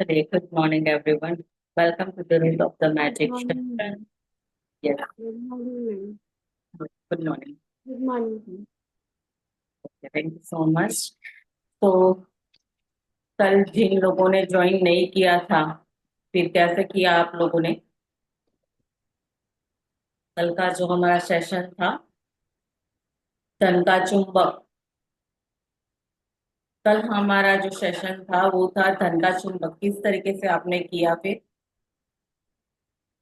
Today, good morning, everyone. Welcome to the Root of the Good Magic chapter. morning. Yeah, Good morning. good morning. Good morning. Okay, thank you so much. तो कल जिन लोगों ने join नहीं किया था, फिर कैसे किया आप लोगों ने? कल का जो हमारा सेशन था, धन का चुंबक। कल हमारा जो सेशन था वो था धन का चुंबक। किस तरीके से आपने किया फिर?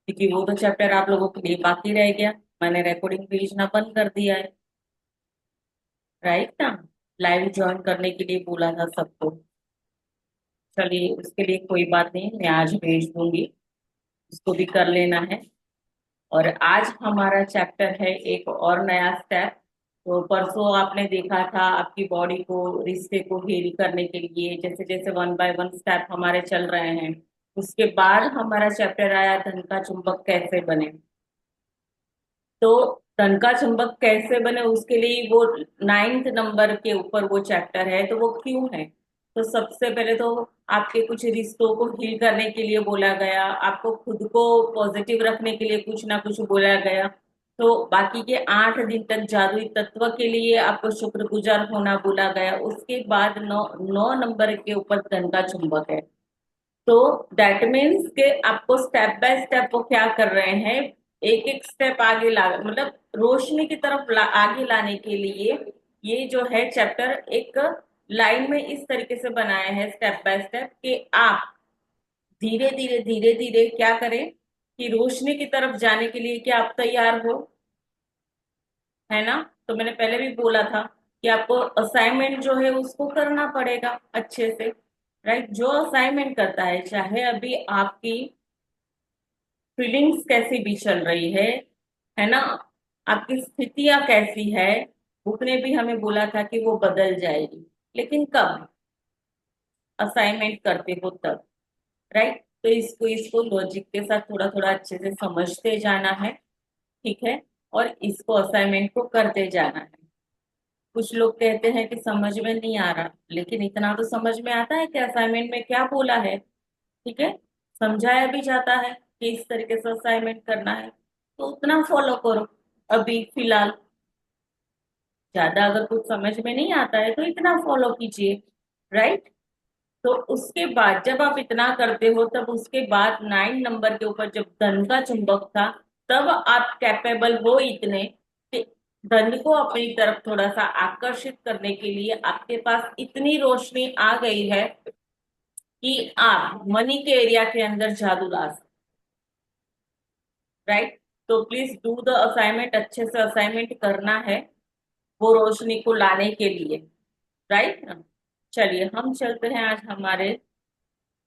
क्योंकि वो तो चैप्टर आप लोगों के लिए बाकी रह गया। मैंने रिकॉर्डिंग भेजना बंद कर दिया है, राइट ना? लाइव ज्वाइन करने के लिए बोला था सबको। चलिए, उसके लिए कोई बात नहीं, मैं आज भेज दूंगी। उसको भी कर लेना है। और आज हमारा चैप्टर है एक और नया स्टेप। तो परसों आपने देखा था आपकी बॉडी को, रिश्ते को हील करने के लिए जैसे जैसे वन बाय वन स्टेप हमारे चल रहे हैं। उसके बाद हमारा चैप्टर आया धन का चुंबक कैसे बने। तो धन का चुंबक कैसे बने उसके लिए वो नाइन्थ नंबर के ऊपर वो चैप्टर है। तो वो क्यों है? तो सबसे पहले तो आपके कुछ रिश्तों को हील करने के लिए बोला गया, आपको खुद को पॉजिटिव रखने के लिए कुछ ना कुछ बोला गया। तो बाकी के 8 दिन तक जादुई तत्व के लिए आपको शुक्रगुजार होना बोला गया। उसके बाद 9 नंबर के ऊपर धन का चुंबक है। तो दैट मीन्स के आपको स्टेप बाय स्टेप वो क्या कर रहे हैं, एक एक स्टेप आगे ला, मतलब रोशनी की तरफ आगे लाने के लिए ये जो है चैप्टर एक लाइन में इस तरीके से बनाया है स्टेप बाय स्टेप कि आप धीरे धीरे क्या करें कि रोशनी की तरफ जाने के लिए क्या आप तैयार हो, है ना? तो मैंने पहले भी बोला था कि आपको असाइनमेंट जो है उसको करना पड़ेगा अच्छे से, राइट? जो असाइनमेंट करता है, चाहे अभी आपकी फीलिंग्स कैसी भी चल रही है ना, आपकी स्थितियां कैसी है, बुक ने भी हमें बोला था कि वो बदल जाएगी। लेकिन कब? असाइनमेंट करते हो तब, राइट? तो इसको इसको लॉजिक के साथ थोड़ा थोड़ा अच्छे से समझते जाना है, ठीक है? और इसको असाइनमेंट को करते जाना है। कुछ लोग कहते हैं कि समझ में नहीं आ रहा, लेकिन इतना तो समझ में आता है कि असाइनमेंट में क्या बोला है, ठीक है? समझाया भी जाता है कि इस तरीके से असाइनमेंट करना है, तो उतना फॉलो करो अभी फिलहाल। ज्यादा अगर कुछ समझ में नहीं आता है तो इतना फॉलो कीजिए, राइट? तो उसके बाद जब आप इतना करते हो तब उसके बाद 9 नंबर के ऊपर जब धन का चुंबक था, तब आप कैपेबल हो इतने कि धन को अपनी तरफ थोड़ा सा आकर्षित करने के लिए आपके पास इतनी रोशनी आ गई है कि आप मनी के एरिया के अंदर जादू ला सकते, राइट? तो प्लीज डू द असाइनमेंट, अच्छे से असाइनमेंट करना है वो रोशनी को लाने के लिए, राइट ना? चलिए, हम चलते हैं आज हमारे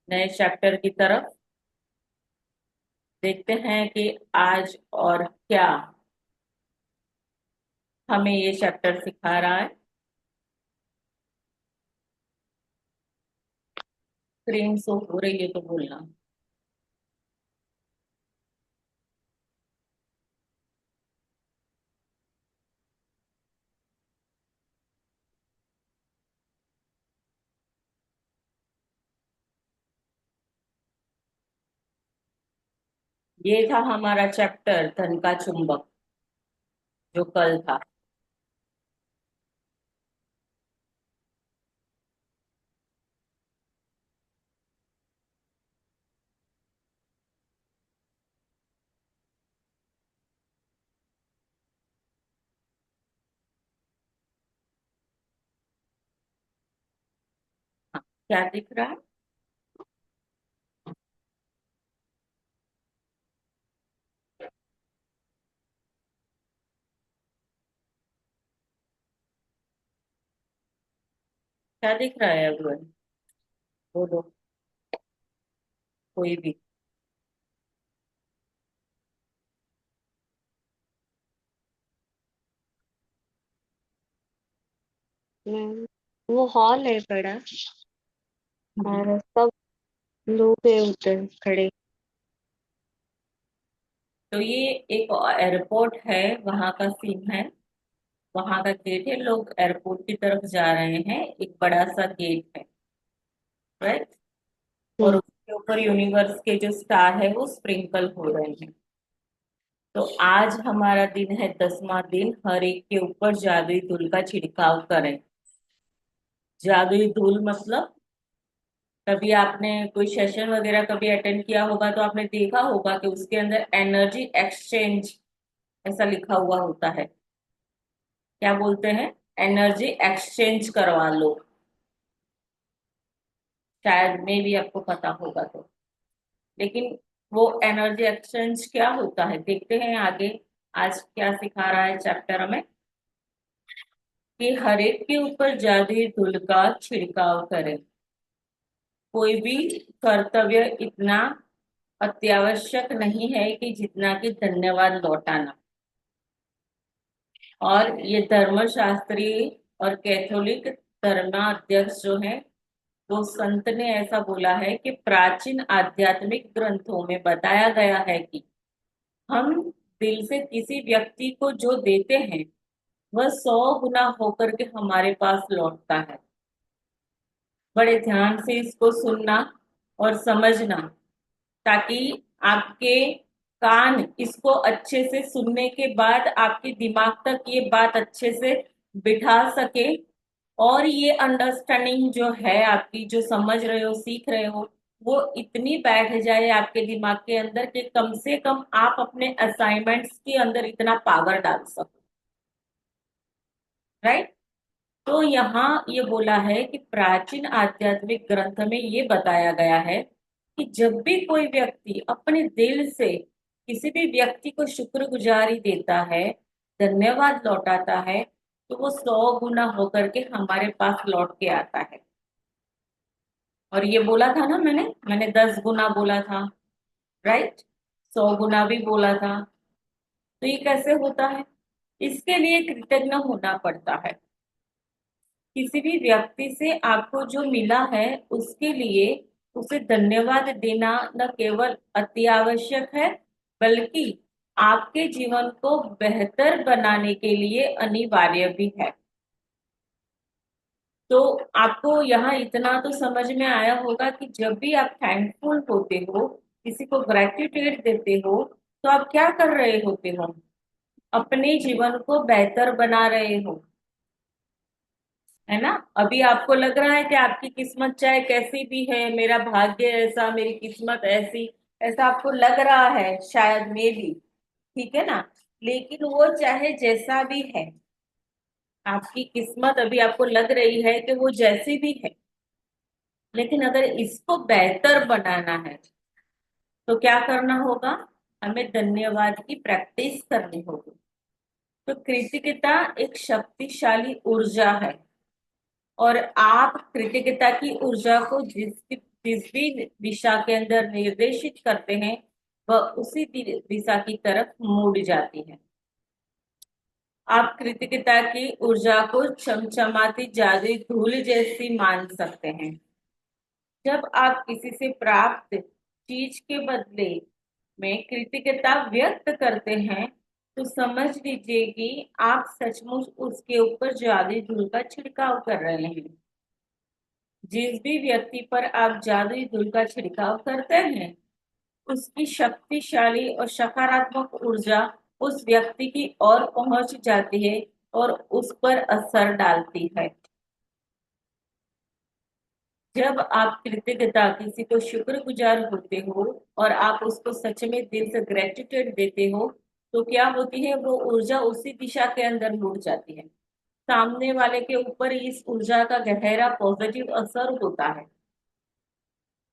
नए चैप्टर की तरफ। देखते हैं कि आज और क्या हमें ये चैप्टर सिखा रहा है। स्क्रीन शो हो रही है तो बोलना। ये था हमारा चैप्टर धन का चुंबक, जो कल था। हाँ, क्या दिख रहा है? क्या दिख रहा है everyone? बोलो, कोई भी। वो हॉल है बड़ा और सब लोग है उधर खड़े। तो ये एक एयरपोर्ट है, वहां का सीन है। वहां का गेट है, लोग एयरपोर्ट की तरफ जा रहे हैं, एक बड़ा सा गेट है, राइट? और हम्म के ऊपर यूनिवर्स के जो स्टार है वो स्प्रिंकल हो रहे हैं। तो आज हमारा दिन है 10वां दिन, हर एक के ऊपर जादुई धूल का छिड़काव करें। जादुई धूल मतलब, कभी आपने कोई सेशन वगैरह कभी अटेंड किया होगा तो आपने देखा होगा कि उसके अंदर एनर्जी एक्सचेंज ऐसा लिखा हुआ होता है। क्या बोलते हैं? एनर्जी एक्सचेंज करवा लो। शायद में भी आपको पता होगा तो, लेकिन वो एनर्जी एक्सचेंज क्या होता है देखते हैं आगे। आज क्या सिखा रहा है चैप्टर हमें, कि हर एक के ऊपर जादुई धूल का छिड़काव करें। कोई भी कर्तव्य इतना अत्यावश्यक नहीं है कि जितना कि धन्यवाद लौटाना। और ये धर्मशास्त्री और कैथोलिक धर्माध्यक्ष जो है, वो संत ने ऐसा बोला है कि प्राचीन आध्यात्मिक ग्रंथों में बताया गया है कि हम दिल से किसी व्यक्ति को जो देते हैं वह 100 गुना होकर के हमारे पास लौटता है। बड़े ध्यान से इसको सुनना और समझना, ताकि आपके कान इसको अच्छे से सुनने के बाद आपके दिमाग तक ये बात अच्छे से बिठा सके। और ये अंडरस्टैंडिंग जो है आपकी, जो समझ रहे हो सीख रहे हो, वो इतनी बैठ जाए आपके दिमाग के अंदर कि कम से कम आप अपने असाइनमेंट्स के अंदर इतना पावर डाल सको। राइट। तो यहाँ ये बोला है कि प्राचीन आध्यात्मिक ग्रंथ में ये बताया गया है कि जब भी कोई व्यक्ति अपने दिल से किसी भी व्यक्ति को शुक्रगुजारी देता है, धन्यवाद लौटाता है, तो वो 100 गुना होकर के हमारे पास लौट के आता है। और ये बोला था ना मैंने 10 गुना बोला था। राइट। 100 गुना भी बोला था। तो ये कैसे होता है? इसके लिए कृतज्ञ होना पड़ता है। किसी भी व्यक्ति से आपको जो मिला है उसके लिए उसे धन्यवाद देना न केवल अति आवश्यक है, बल्कि आपके जीवन को बेहतर बनाने के लिए अनिवार्य भी है। तो आपको यहाँ इतना तो समझ में आया होगा कि जब भी आप थैंकफुल होते हो, किसी को ग्रेटिट्यूड देते हो, तो आप क्या कर रहे होते हो? अपने जीवन को बेहतर बना रहे हो, है ना? अभी आपको लग रहा है कि आपकी किस्मत चाहे कैसी भी है, मेरा भाग्य ऐसा, मेरी किस्मत ऐसी, ऐसा आपको लग रहा है शायद में भी, ठीक है ना? लेकिन वो चाहे जैसा भी है, आपकी किस्मत अभी आपको लग रही है कि वो जैसी भी है, लेकिन अगर इसको बेहतर बनाना है तो क्या करना होगा? हमें धन्यवाद की प्रैक्टिस करनी होगी। तो कृतज्ञता एक शक्तिशाली ऊर्जा है, और आप कृतज्ञता की ऊर्जा को जिस भी दिशा के अंदर निर्देशित करते हैं, वह उसी दिशा की तरफ मुड़ जाती है। आप कृतज्ञता की ऊर्जा को चमचमाती जादुई धूल जैसी मान सकते हैं। जब आप किसी से प्राप्त चीज के बदले में कृतज्ञता व्यक्त करते हैं, तो समझ लीजिए कि आप सचमुच उसके ऊपर जादुई धूल का छिड़काव कर रहे हैं। जिस भी व्यक्ति पर आप जादुई धूल का छिड़काव करते हैं, उसकी शक्तिशाली और सकारात्मक ऊर्जा उस व्यक्ति की ओर पहुंच जाती है और उस पर असर डालती है। जब आप कृतज्ञता किसी को शुक्रगुजार होते हो और आप उसको सच में दिल से ग्रेटिट्यूड देते हो, तो क्या होती है? वो ऊर्जा उसी दिशा के अंदर मुड़ जाती है। सामने वाले के ऊपर इस ऊर्जा का गहरा पॉजिटिव असर होता है,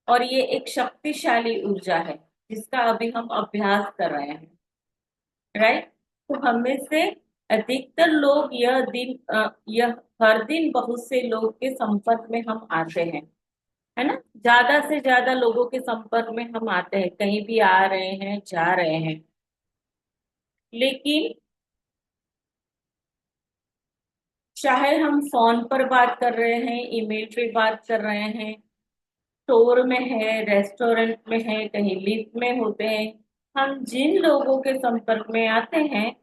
और ये एक शक्तिशाली ऊर्जा है जिसका अभी हम अभ्यास कर रहे हैं। राइट। तो हमें से अधिकतर लोग यह हर दिन बहुत से लोग के संपर्क में हम आते हैं, है ना? ज्यादा से ज्यादा लोगों के संपर्क में हम आते हैं, कहीं भी आ रहे हैं, जा रहे हैं। लेकिन चाहे हम फोन पर बात कर रहे हैं, ईमेल पे बात कर रहे हैं, स्टोर में है, रेस्टोरेंट में है, कहीं लिफ्ट में होते हैं, हम जिन लोगों के संपर्क में आते हैं,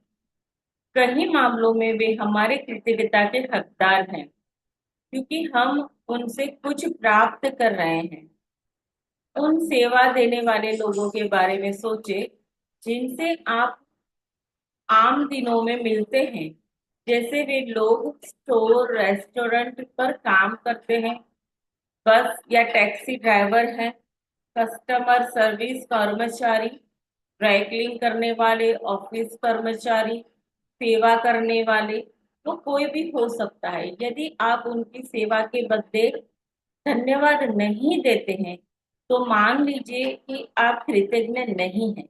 कई मामलों में वे हमारे कृतज्ञता के हकदार हैं, क्योंकि हम उनसे कुछ प्राप्त कर रहे हैं। उन सेवा देने वाले लोगों के बारे में सोचे जिनसे आप आम दिनों में मिलते हैं। जैसे वे लोग स्टोर रेस्टोरेंट पर काम करते हैं, बस या टैक्सी ड्राइवर हैं, कस्टमर सर्विस कर्मचारी, ड्राई क्लीन करने वाले, ऑफिस कर्मचारी, सेवा करने वाले, वो कोई भी हो सकता है। यदि आप उनकी सेवा के बदले धन्यवाद नहीं देते हैं तो मान लीजिए कि आप कृतज्ञ नहीं हैं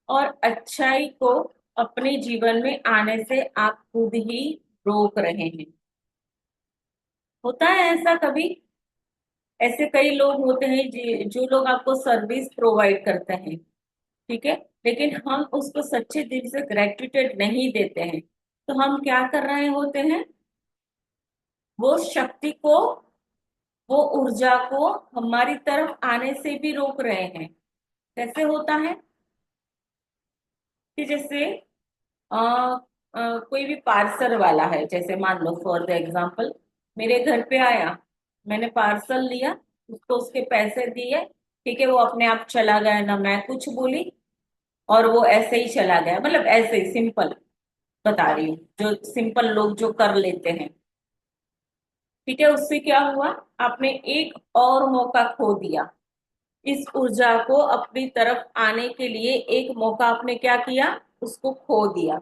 और अच्छाई को अपने जीवन में आने से आप खुद ही रोक रहे हैं। होता है ऐसा कभी? ऐसे कई लोग होते हैं जो लोग आपको सर्विस प्रोवाइड करते हैं, ठीक है, लेकिन हम उसको सच्चे दिल से ग्रेटिट्यूड नहीं देते हैं, तो हम क्या कर रहे होते हैं? वो शक्ति को, वो ऊर्जा को हमारी तरफ आने से भी रोक रहे हैं। कैसे होता है कि जैसे अ, कोई भी पार्सल वाला है, जैसे मान लो फॉर द एग्जांपल मेरे घर पे आया, मैंने पार्सल लिया, उसको उसके पैसे दिए, ठीक है, वो अपने आप चला गया, ना मैं कुछ बोली, और वो ऐसे ही चला गया, मतलब ऐसे ही सिंपल बता रही हूँ, जो सिंपल लोग जो कर लेते हैं, ठीक है, उससे क्या हुआ? आपने एक और मौका खो दिया। इस ऊर्जा को अपनी तरफ आने के लिए एक मौका आपने क्या किया? उसको खो दिया।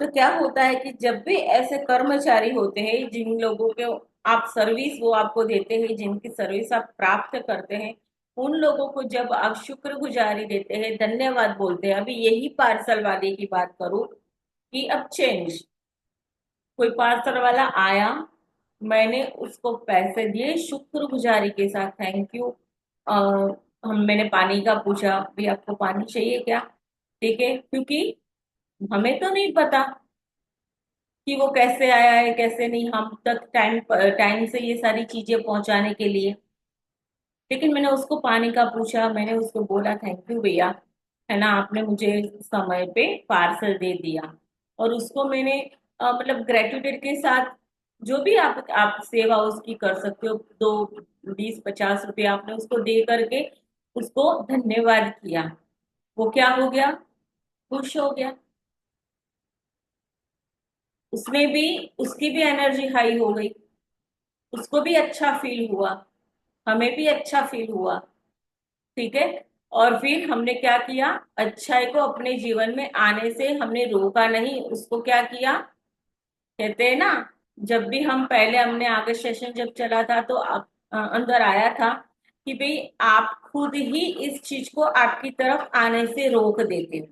तो क्या होता है कि जब भी ऐसे कर्मचारी होते हैं जिन लोगों के आप सर्विस वो आपको देते हैं, जिनकी सर्विस आप प्राप्त करते हैं, उन लोगों को जब आप शुक्रगुजारी देते हैं, धन्यवाद बोलते हैं, अभी यही पार्सल वाले की बात करूं कि अब चेंज, कोई पार्सल वाला आया, मैंने उसको पैसे दिए शुक्रगुजारी के साथ, थैंक यू, हम मैंने पानी का पूछा, भी आपको पानी चाहिए क्या, ठीक है, क्योंकि हमें तो नहीं पता कि वो कैसे आया है कैसे नहीं, हम तक टाइम टाइम से ये सारी चीजें पहुंचाने के लिए, लेकिन मैंने उसको पानी का पूछा, मैंने उसको बोला थैंक यू भैया, है ना, आपने मुझे समय पे पार्सल दे दिया, और उसको मैंने मतलब ग्रेटिट्यूड के साथ जो भी आप सेवा उसकी कर सकते हो, 2 20 50 रुपया आपने उसको दे करके उसको धन्यवाद किया, वो क्या हो गया? खुश हो गया। उसने भी, उसकी भी एनर्जी हाई हो गई, उसको भी अच्छा फील हुआ, हमें भी अच्छा फील हुआ, ठीक है। और फिर हमने क्या किया? अच्छाई को अपने जीवन में आने से हमने रोका नहीं, उसको क्या किया? कहते हैं ना, जब भी हम पहले हमने आगे सेशन जब चला था तो अंदर आया था कि भाई आप खुद ही इस चीज को आपकी तरफ आने से रोक देते हो,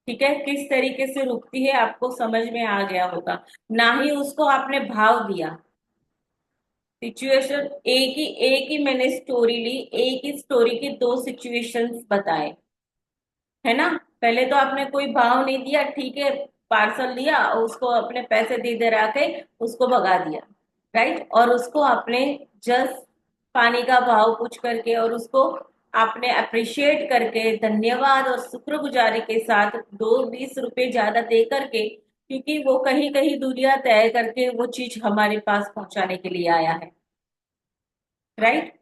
ठीक है, किस तरीके से रुकती है आपको समझ में आ गया होगा। ना ही उसको आपने भाव दिया, सिचुएशन एक ही मैंने स्टोरी ली, एक ही स्टोरी के दो सिचुएशंस बताए, है ना। पहले तो आपने कोई भाव नहीं दिया, ठीक है, पार्सल लिया और उसको अपने पैसे दे दे रहा के उसको भगा दिया, राइट, और उसको आपने जस्ट पानी का भाव पूछ करके और उसको आपने अप्रिशिएट करके धन्यवाद और शुक्रगुजारी के साथ 2 20 रुपए ज्यादा दे करके, क्योंकि वो कहीं कहीं दूरियां तय करके वो चीज हमारे पास पहुंचाने के लिए आया है, राइट।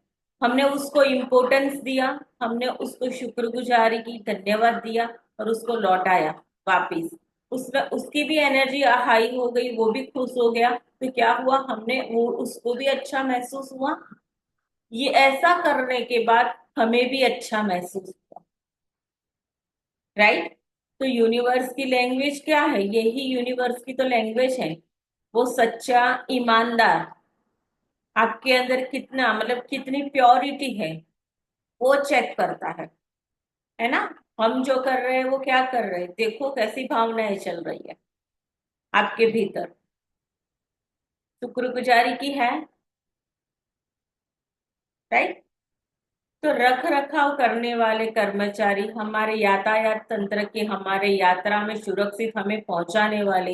हमने उसको इम्पोर्टेंस दिया, हमने उसको शुक्रगुजारी की, धन्यवाद दिया और उसको लौटाया वापिस, उसमें उसकी भी एनर्जी हाई हो गई, वो भी खुश हो गया, तो क्या हुआ? हमने वो उसको भी अच्छा महसूस हुआ, ये ऐसा करने के बाद हमें भी अच्छा महसूस हुआ, राइट। तो यूनिवर्स की लैंग्वेज क्या है? यही यूनिवर्स की तो लैंग्वेज है, वो सच्चा ईमानदार, आपके अंदर कितना मतलब कितनी प्योरिटी है वो चेक करता है ना। हम जो कर रहे हैं वो क्या कर रहे हैं, देखो कैसी भावनाएं चल रही है आपके भीतर, शुक्रगुजारी की है, राइट। तो रख रखाव करने वाले कर्मचारी, हमारे यातायात तंत्र के, हमारे यात्रा में सुरक्षित हमें पहुंचाने वाले,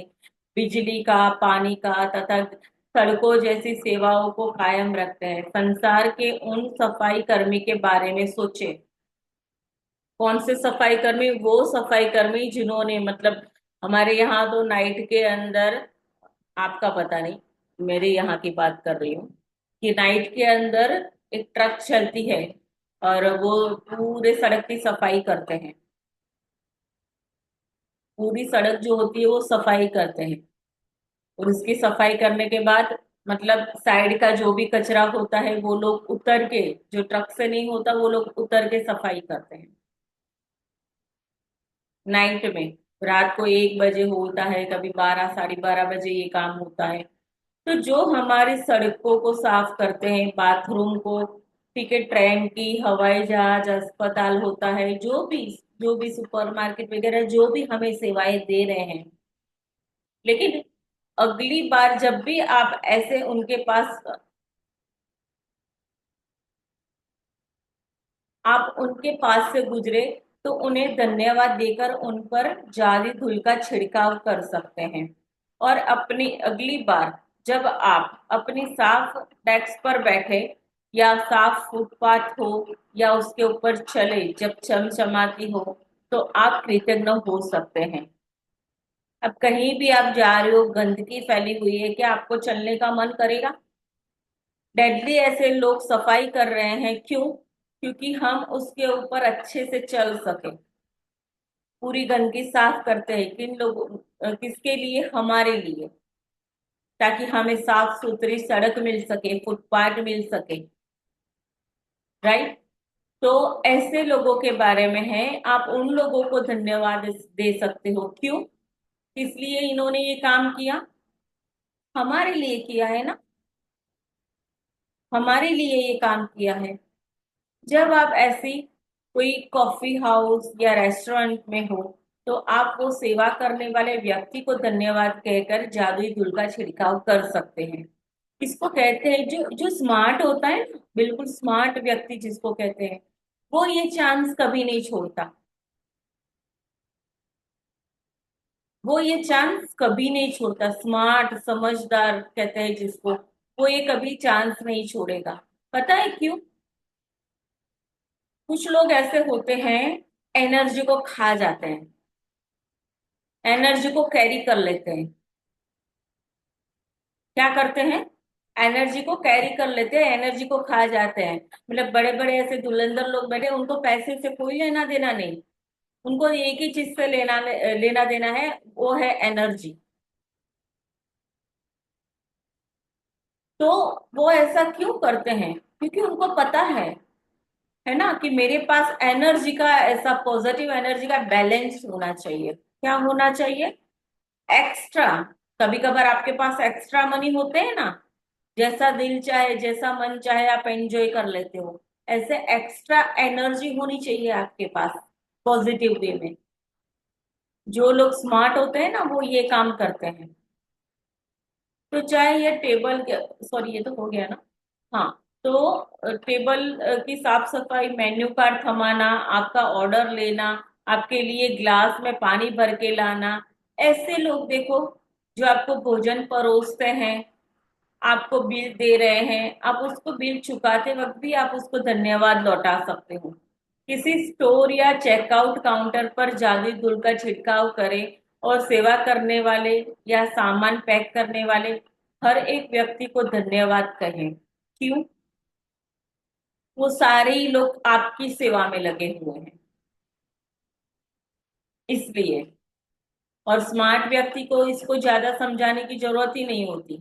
बिजली का, पानी का तथा सड़कों जैसी सेवाओं को कायम रखते हैं। संसार के उन सफाई कर्मी के बारे में सोचे। कौन से सफाई कर्मी? वो सफाई कर्मी जिन्होंने मतलब हमारे यहाँ तो नाइट के अंदर, आपका पता नहीं, मेरे यहाँ की बात कर रही हूँ, कि नाइट के अंदर एक ट्रक चलती है और वो पूरे सड़क की सफाई करते हैं। पूरी सड़क जो होती है वो सफाई करते हैं। और उसकी सफाई करने के बाद मतलब साइड का जो भी कचरा होता है वो लोग उतर के, जो ट्रक से नहीं होता वो लोग उतर के सफाई करते हैं नाइट में। रात को 1 बजे होता है, कभी 12, 12:30 बजे ये काम होता है। तो जो हमारी सड़कों को साफ करते हैं, बाथरूम को, ठीक है, ट्रेन की, हवाई जहाज, अस्पताल होता है, जो भी सुपरमार्केट वगैरह जो भी हमें सेवाएं दे रहे हैं, लेकिन अगली बार जब भी आप ऐसे उनके पास, आप उनके पास से गुजरे, तो उन्हें धन्यवाद देकर उन पर जाली धूल का छिड़काव कर सकते हैं। और अपनी अगली बार जब आप अपनी साफ डेस्क पर बैठे या साफ फुटपाथ हो या उसके ऊपर चले जब चमचमाती हो, तो आप कृतज्ञ हो सकते हैं। अब कहीं भी आप जा रहे हो, गंदगी फैली हुई है, क्या आपको चलने का मन करेगा? डेडली ऐसे लोग सफाई कर रहे हैं, क्यों? क्योंकि हम उसके ऊपर अच्छे से चल सके। पूरी गंदगी साफ करते हैं किन लोगों, किसके लिए? हमारे लिए, ताकि हमें साफ सुथरी सड़क मिल सके, फुटपाथ मिल सके। राइट? तो ऐसे लोगों के बारे में है, आप उन लोगों को धन्यवाद दे सकते हो। क्यों? इसलिए इन्होंने ये काम किया, हमारे लिए किया है ना, हमारे लिए ये काम किया है। जब आप ऐसी कोई कॉफी हाउस या रेस्टोरेंट में हो, तो आप वो सेवा करने वाले व्यक्ति को धन्यवाद कहकर जादुई धूल का छिड़काव कर सकते हैं। इसको कहते हैं, जो जो स्मार्ट होता है ना, बिल्कुल स्मार्ट व्यक्ति जिसको कहते हैं, वो ये चांस कभी नहीं छोड़ता। वो ये चांस कभी नहीं छोड़ता। स्मार्ट, समझदार कहते हैं जिसको, वो ये कभी चांस नहीं छोड़ेगा। पता है क्यों? कुछ लोग ऐसे होते हैं, एनर्जी को खा जाते हैं, एनर्जी को कैरी कर लेते हैं। क्या करते हैं? एनर्जी को कैरी कर लेते हैं, एनर्जी को खा जाते हैं। मतलब बड़े बड़े ऐसे धुरंधर लोग बैठे, उनको पैसे से कोई लेना देना नहीं। उनको एक ही चीज से लेना देना है, वो है एनर्जी। तो वो ऐसा क्यों करते हैं? क्योंकि उनको पता है ना, कि मेरे पास एनर्जी का, ऐसा पॉजिटिव एनर्जी का बैलेंस होना चाहिए। क्या होना चाहिए? एक्स्ट्रा। कभी कभार आपके पास एक्स्ट्रा मनी होते हैं ना, जैसा दिल चाहे, जैसा मन चाहे आप एंजॉय कर लेते हो। ऐसे एक्स्ट्रा एनर्जी होनी चाहिए आपके पास, पॉजिटिव वे में। जो लोग स्मार्ट होते हैं ना, वो ये काम करते हैं। तो चाहे ये टेबल, सॉरी ये तो हो गया ना। हाँ। तो टेबल की साफ सफाई, मेन्यू कार्ड थमाना, आपका ऑर्डर लेना, आपके लिए ग्लास में पानी भर के लाना, ऐसे लोग देखो, जो आपको भोजन परोसते हैं, आपको बिल दे रहे हैं, आप उसको बिल चुकाते वक्त भी आप उसको धन्यवाद लौटा सकते हो। किसी स्टोर या चेकआउट काउंटर पर जादुई धूल का छिड़काव करें और सेवा करने वाले या सामान पैक करने वाले हर एक व्यक्ति को धन्यवाद कहें। क्यों? वो सारे ही लोग आपकी सेवा में लगे हुए हैं, इसलिए। और स्मार्ट व्यक्ति को इसको ज्यादा समझाने की जरूरत ही नहीं होती,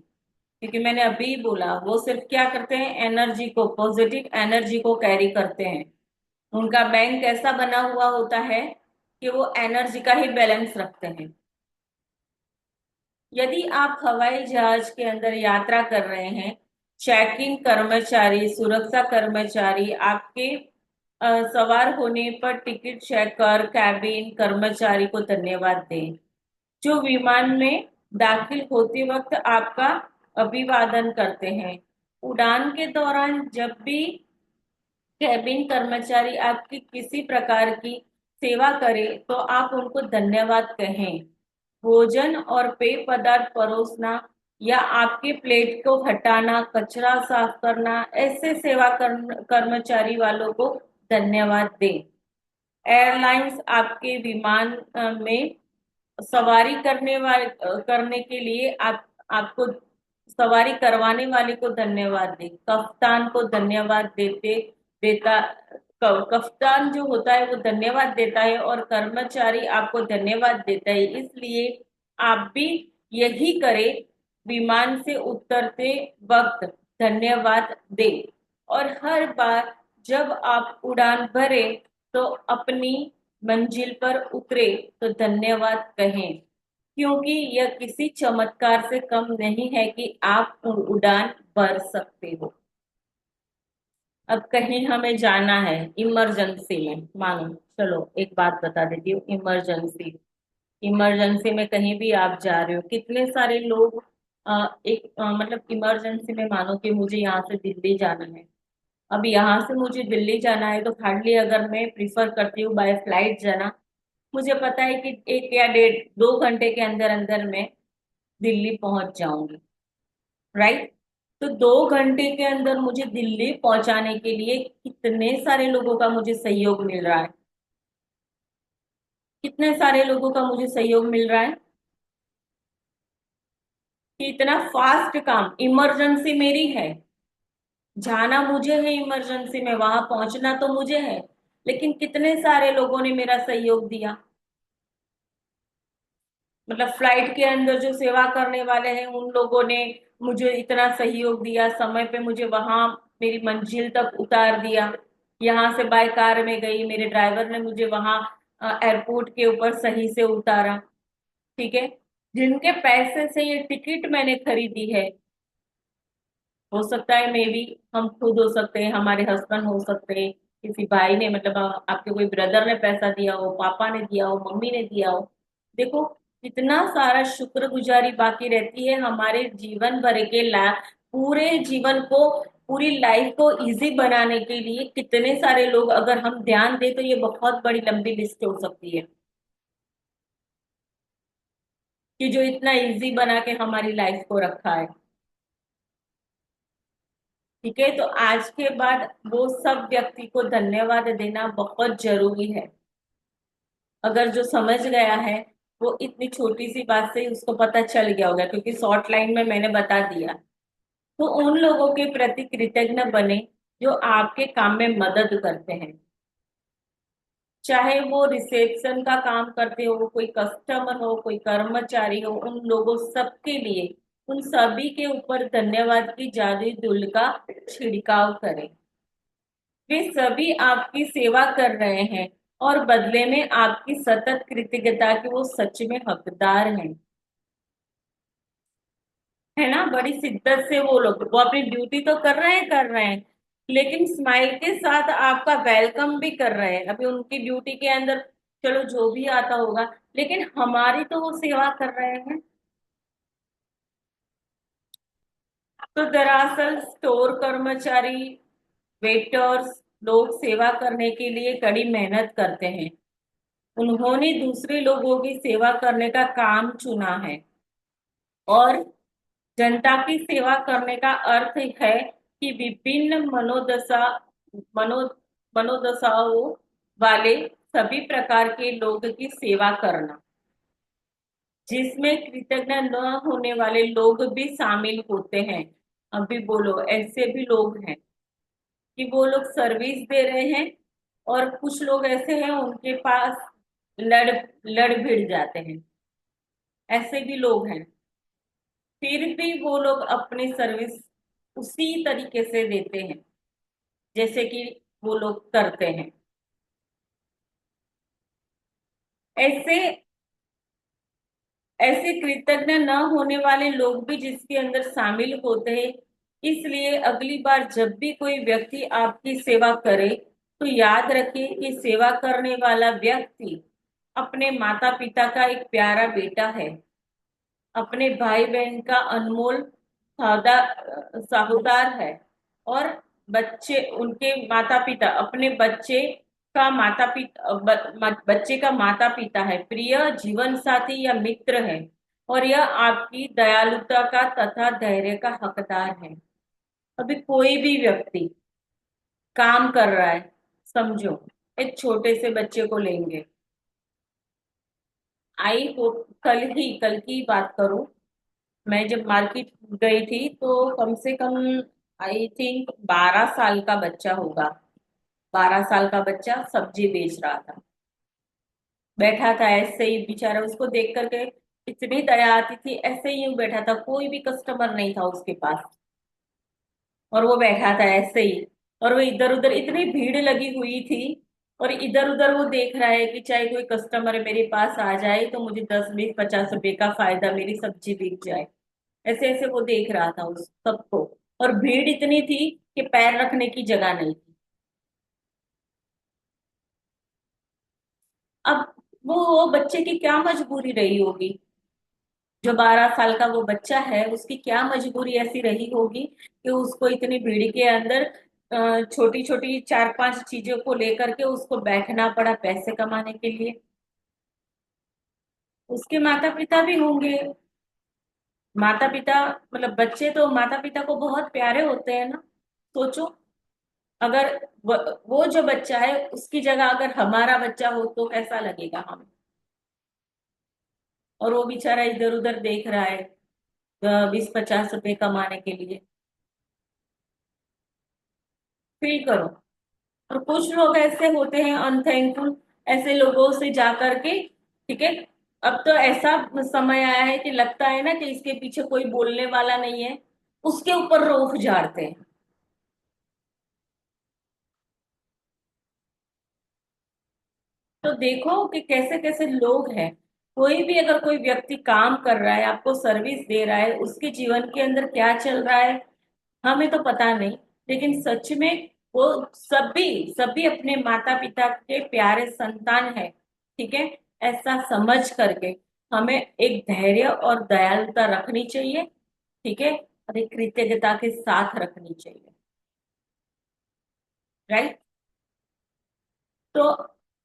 क्योंकि मैंने अभी बोला, वो सिर्फ क्या करते हैं, एनर्जी को, पॉजिटिव एनर्जी को कैरी करते हैं। उनका बैंक ऐसा बना हुआ होता है कि वो एनर्जी का ही बैलेंस रखते हैं। यदि आप हवाई जहाज के अंदर यात्रा कर रहे हैं, चेकिंग कर्मचारी, सुरक्षा कर्मचारी आपके सवार होने पर टिकट चेकर, कैबिन कर्मचारी को धन्यवाद दें, जो विमान में दाखिल होते वक्त आपका अभिवादन करते हैं। उड़ान के दौरान जब भी कैबिन कर्मचारी आपकी किसी प्रकार की सेवा करे, तो आप उनको धन्यवाद कहें। भोजन और पेय पदार्थ परोसना या आपके प्लेट को हटाना, कचरा साफ करना, ऐसे सेवा कर्मचारी वालों को धन्यवाद दें। एयरलाइंस आपके विमान में सवारी करने के लिए आपको सवारी करवाने वाले को धन्यवाद दे, कप्तान को धन्यवाद देते देता कप्तान जो होता है वो धन्यवाद देता है और कर्मचारी आपको धन्यवाद देता है। इसलिए आप भी यही करें, विमान से उतरते वक्त धन्यवाद दे, और हर बार जब आप उड़ान भरे तो अपनी मंजिल पर उतरे तो धन्यवाद कहें, क्योंकि यह किसी चमत्कार से कम नहीं है कि आप उड़ान भर सकते हो। अब कहीं हमें जाना है इमरजेंसी में, मानो चलो एक बात बता देती हूँ, इमरजेंसी इमरजेंसी में कहीं भी आप जा रहे हो, कितने सारे लोग मतलब इमरजेंसी में, मानो कि मुझे यहाँ से दिल्ली जाना है। अब यहाँ से मुझे दिल्ली जाना है तो हार्डली अगर मैं प्रिफर करती हूँ बाय फ्लाइट जाना, मुझे पता है कि 1 या 1.5 2 घंटे के अंदर अंदर मैं दिल्ली पहुंच जाऊंगी, राइट। तो 2 घंटे के अंदर मुझे दिल्ली पहुंचाने के लिए कितने सारे लोगों का मुझे सहयोग मिल रहा है, कितने सारे लोगों का मुझे सहयोग मिल रहा है कि इतना फास्ट काम, इमरजेंसी मेरी है, जाना मुझे है इमरजेंसी में, वहां पहुंचना तो मुझे है, लेकिन कितने सारे लोगों ने मेरा सहयोग दिया। मतलब फ्लाइट के अंदर जो सेवा करने वाले हैं उन लोगों ने मुझे इतना सहयोग दिया, समय पे मुझे वहां मेरी मंजिल तक उतार दिया। यहाँ से बाय कार में गई, मेरे ड्राइवर ने मुझे वहां एयरपोर्ट के ऊपर सही से उतारा, ठीक है। जिनके पैसे से ये टिकट मैंने खरीदी है, हो सकता है मे बी हम खुद हो सकते हैं, हमारे हस्बैंड हो सकते हैं, किसी भाई ने, मतलब आपके कोई ब्रदर ने पैसा दिया हो, पापा ने दिया हो, मम्मी ने दिया हो। देखो कितना सारा शुक्रगुजारी बाकी रहती है हमारे जीवन भर के पूरे जीवन को, पूरी लाइफ को इजी बनाने के लिए। कितने सारे लोग अगर हम ध्यान दें तो ये बहुत बड़ी लंबी लिस्ट हो सकती है कि जो इतना इजी बना के हमारी लाइफ को रखा है, ठीक है। तो आज के बाद वो सब व्यक्ति को धन्यवाद देना बहुत जरूरी है। अगर जो समझ गया है वो इतनी छोटी सी बात से ही उसको पता चल गया होगा, क्योंकि शॉर्ट लाइन में मैंने बता दिया। तो उन लोगों के प्रति कृतज्ञ बने जो आपके काम में मदद करते हैं, चाहे वो रिसेप्शन का काम करते हो, कोई कस्टमर हो, कोई कर्मचारी हो, उन लोगों सबके लिए, उन सभी के ऊपर धन्यवाद की जादुई धूल का छिड़काव करें। वे सभी आपकी सेवा कर रहे हैं और बदले में आपकी सतत कृतज्ञता के वो सच में हकदार हैं, है ना। बड़ी शिद्दत से वो लोग, वो अपनी ड्यूटी तो कर रहे हैं, लेकिन स्माइल के साथ आपका वेलकम भी कर रहे हैं। अभी उनकी ड्यूटी के अंदर चलो जो भी आता होगा, लेकिन हमारी तो वो सेवा कर रहे हैं। तो दरअसल स्टोर कर्मचारी, वेटर्स लोग सेवा करने के लिए कड़ी मेहनत करते हैं। उन्होंने दूसरे लोगों की सेवा करने का काम चुना है, और जनता की सेवा करने का अर्थ है कि विभिन्न मनो मनोदशाओं वाले सभी प्रकार के लोग की सेवा करना, जिसमें कृतज्ञ न होने वाले लोग भी शामिल होते हैं। अभी बोलो, ऐसे भी लोग हैं कि वो लोग सर्विस दे रहे हैं, और कुछ लोग ऐसे हैं उनके पास लड़ लड़ भिड़ जाते हैं, ऐसे भी लोग हैं। फिर भी वो लोग अपनी सर्विस उसी तरीके से देते हैं जैसे कि वो लोग करते हैं। ऐसे ऐसे कृतज्ञ न होने वाले लोग भी जिसके अंदर शामिल होते हैं। इसलिए अगली बार जब भी कोई व्यक्ति आपकी सेवा करे तो याद रखें कि सेवा करने वाला व्यक्ति अपने माता पिता का एक प्यारा बेटा है, अपने भाई बहन का अनमोल साहूदार है, और बच्चे उनके माता पिता अपने बच्चे का माता पिता है, प्रिय जीवन साथी या मित्र है, और यह आपकी दयालुता का तथा धैर्य का हकदार है। अभी कोई भी व्यक्ति काम कर रहा है, समझो एक छोटे से बच्चे को लेंगे, आई होप कल की बात करूं, मैं जब मार्केट गई थी तो कम से कम आई थिंक 12 साल का बच्चा होगा। 12 साल का बच्चा सब्जी बेच रहा था, बैठा था ऐसे ही बेचारा। उसको देख करके इतनी दया आती थी, ऐसे ही यूं बैठा था, कोई भी कस्टमर नहीं था उसके पास, और वो बैठा था ऐसे ही। और वो इधर उधर, इतनी भीड़ लगी हुई थी, और इधर उधर वो देख रहा है कि चाहे कोई कस्टमर मेरे पास आ जाए तो मुझे 10 20 50 रुपए का फायदा, मेरी सब्जी बिक जाए। ऐसे ऐसे वो देख रहा था उस सबको। और भीड़ इतनी थी कि पैर रखने की जगह नहीं थी। अब वो बच्चे की क्या मजबूरी रही होगी, जो 12 साल का वो बच्चा है उसकी क्या मजबूरी ऐसी रही होगी कि उसको इतनी भीड़ के अंदर छोटी छोटी 4 5 चीजों को लेकर के उसको बैठना पड़ा पैसे कमाने के लिए। उसके माता पिता भी होंगे। माता पिता, मतलब बच्चे तो माता पिता को बहुत प्यारे होते हैं ना। सोचो, अगर वो जो बच्चा है उसकी जगह अगर हमारा बच्चा हो तो कैसा लगेगा हमें। और वो बेचारा इधर उधर देख रहा है 20 50 रुपए कमाने के लिए। फील करो। और कुछ लोग ऐसे होते हैं अनथैंकफुल, ऐसे लोगों से जा करके, ठीक है। अब तो ऐसा समय आया है कि लगता है ना कि इसके पीछे कोई बोलने वाला नहीं है, उसके ऊपर रोफ झाड़ते हैं। तो देखो कि कैसे कैसे लोग हैं। कोई भी अगर कोई व्यक्ति काम कर रहा है, आपको सर्विस दे रहा है, उसके जीवन के अंदर क्या चल रहा है हमें तो पता नहीं। लेकिन सच में वो सभी सभी अपने माता पिता के प्यारे संतान है, ठीक है। ऐसा समझ करके हमें एक धैर्य और दयालुता रखनी चाहिए, ठीक है। और एक कृतज्ञता के साथ रखनी चाहिए। राइट। तो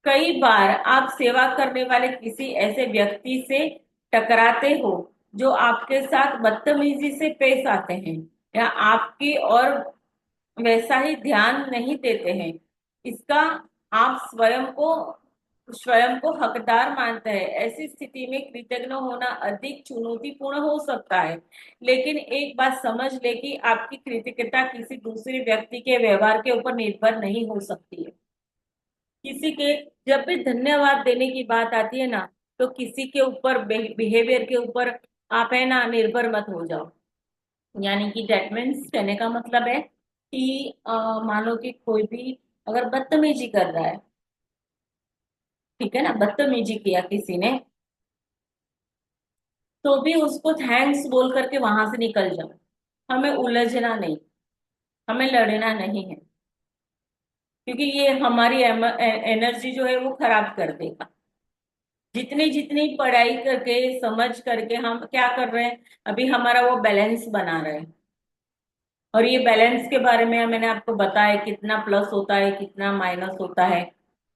कई बार आप सेवा करने वाले किसी ऐसे व्यक्ति से टकराते हो जो आपके साथ बदतमीजी से पेश आते हैं, या आपकी और वैसा ही ध्यान नहीं देते हैं। इसका आप स्वयं को हकदार मानते हैं। ऐसी स्थिति में कृतज्ञ होना अधिक चुनौतीपूर्ण हो सकता है। लेकिन एक बात समझ ले कि आपकी कृतज्ञता किसी दूसरे व्यक्ति के व्यवहार के ऊपर निर्भर नहीं हो सकती है। किसी के, जब भी धन्यवाद देने की बात आती है ना, तो किसी के ऊपर बिहेवियर के ऊपर आप है ना निर्भर मत हो जाओ। यानी कि डेट मीन्स, कहने का मतलब है कि मान लो कि कोई भी अगर बदतमीजी कर रहा है, ठीक है ना, बदतमीजी किया किसी ने, तो भी उसको थैंक्स बोल करके वहां से निकल जाओ। हमें उलझना नहीं, हमें लड़ना नहीं है, क्योंकि ये हमारी एनर्जी जो है वो खराब कर देगा। जितनी जितनी पढ़ाई करके समझ करके हम क्या कर रहे हैं, अभी हमारा वो बैलेंस बना रहे हैं। और ये बैलेंस के बारे में मैंने आपको बताया कितना प्लस होता है कितना माइनस होता है,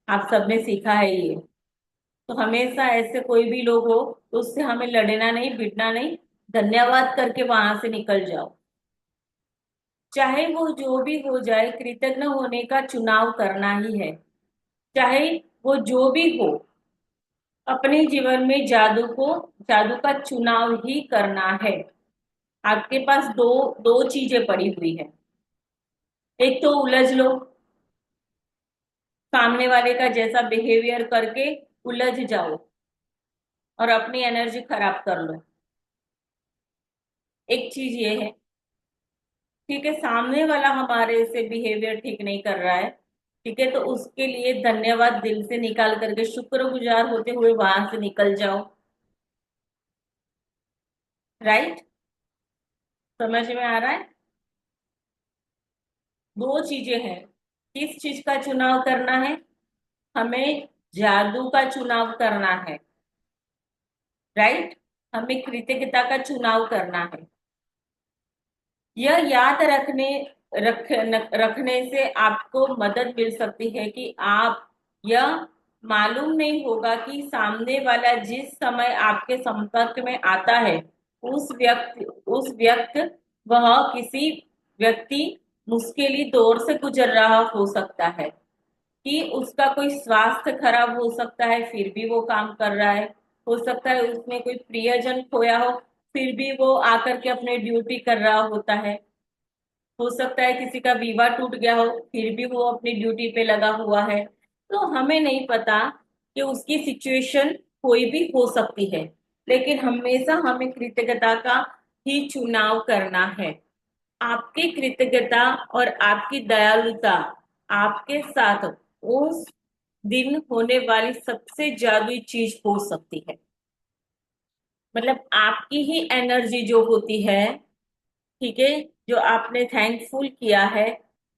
आप सबने सीखा है ये। तो हमेशा ऐसे कोई भी लोग हो तो उससे हमें लड़ना नहीं, भिड़ना नहीं, धन्यवाद करके वहां से निकल जाओ। चाहे वो जो भी हो जाए, कृतज्ञ होने का चुनाव करना ही है। चाहे वो जो भी हो, अपने जीवन में जादू का चुनाव ही करना है। आपके पास दो दो चीजें पड़ी हुई है। एक तो उलझ लो, सामने वाले का जैसा बिहेवियर करके उलझ जाओ और अपनी एनर्जी खराब कर लो। एक चीज ये है, ठीक है, सामने वाला हमारे से बिहेवियर ठीक नहीं कर रहा है, ठीक है, तो उसके लिए धन्यवाद दिल से निकाल करके शुक्रगुजार होते हुए वहां से निकल जाओ। राइट। समझ में आ रहा है। दो चीजें हैं। किस चीज का चुनाव करना है, हमें जादू का चुनाव करना है। राइट। हमें कृतज्ञता का चुनाव करना है। यह याद रखने से आपको मदद मिल सकती है कि आप, यह मालूम नहीं होगा कि सामने वाला जिस समय आपके संपर्क में आता है उस व्यक्त वह किसी व्यक्ति मुश्किल दौर से गुजर रहा हो सकता है, कि उसका कोई स्वास्थ्य खराब हो सकता है फिर भी वो काम कर रहा है। हो सकता है उसमें कोई प्रियजन खोया हो, फिर भी वो आकर के अपने ड्यूटी कर रहा होता है। हो सकता है किसी का विवाह टूट गया हो, फिर भी वो अपनी ड्यूटी पे लगा हुआ है। तो हमें नहीं पता कि उसकी सिचुएशन कोई भी हो सकती है, लेकिन हमेशा हमें कृतज्ञता का ही चुनाव करना है। आपकी कृतज्ञता और आपकी दयालुता आपके साथ उस दिन होने वाली सबसे जादुई चीज हो सकती है। मतलब आपकी ही एनर्जी जो होती है, ठीक है, जो आपने थैंकफुल किया है,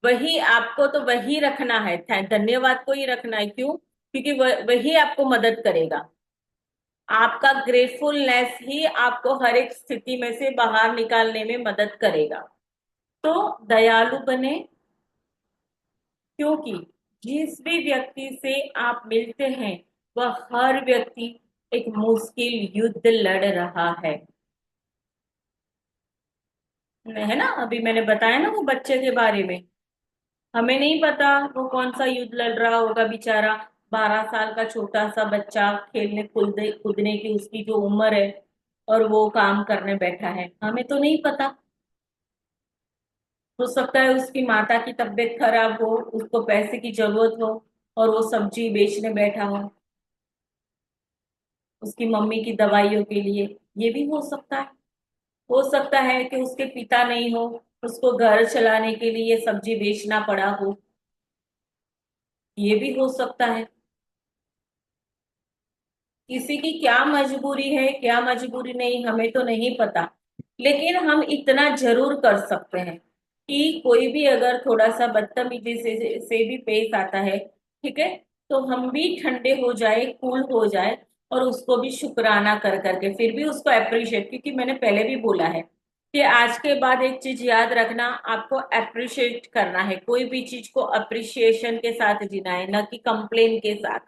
वही आपको तो वही रखना है, धन्यवाद को ही रखना है। क्यों? क्योंकि वही आपको मदद करेगा। आपका ग्रेटफुलनेस ही आपको हर एक स्थिति में से बाहर निकालने में मदद करेगा। तो दयालु बने, क्योंकि जिस भी व्यक्ति से आप मिलते हैं वह हर व्यक्ति एक मुश्किल युद्ध लड़ रहा है ना। अभी मैंने बताया ना वो बच्चे के बारे में। हमें नहीं पता वो कौन सा युद्ध लड़ रहा होगा बेचारा। 12 साल का छोटा सा बच्चा, खेलने कूदने कूदने की उसकी जो उम्र है, और वो काम करने बैठा है, हमें तो नहीं पता। हो सकता है उसकी माता की तबीयत खराब हो, उसको पैसे की जरूरत हो, और वो सब्जी बेचने बैठा हो उसकी मम्मी की दवाइयों के लिए। ये भी हो सकता है। हो सकता है कि उसके पिता नहीं हो, उसको घर चलाने के लिए सब्जी बेचना पड़ा हो। ये भी हो सकता है। किसी की क्या मजबूरी है, क्या मजबूरी नहीं, हमें तो नहीं पता। लेकिन हम इतना जरूर कर सकते हैं कि कोई भी अगर थोड़ा सा बदतमीजी से भी पेश आता है, ठीक है, तो हम भी ठंडे हो जाए, कूल हो जाए, और उसको भी शुक्राना कर करके फिर भी उसको अप्रिशिएट। क्योंकि मैंने पहले भी बोला है कि आज के बाद एक चीज याद रखना, आपको अप्रिशिएट करना है। कोई भी चीज को अप्रिशिएशन के साथ जीना है, न कि कंप्लेन के साथ।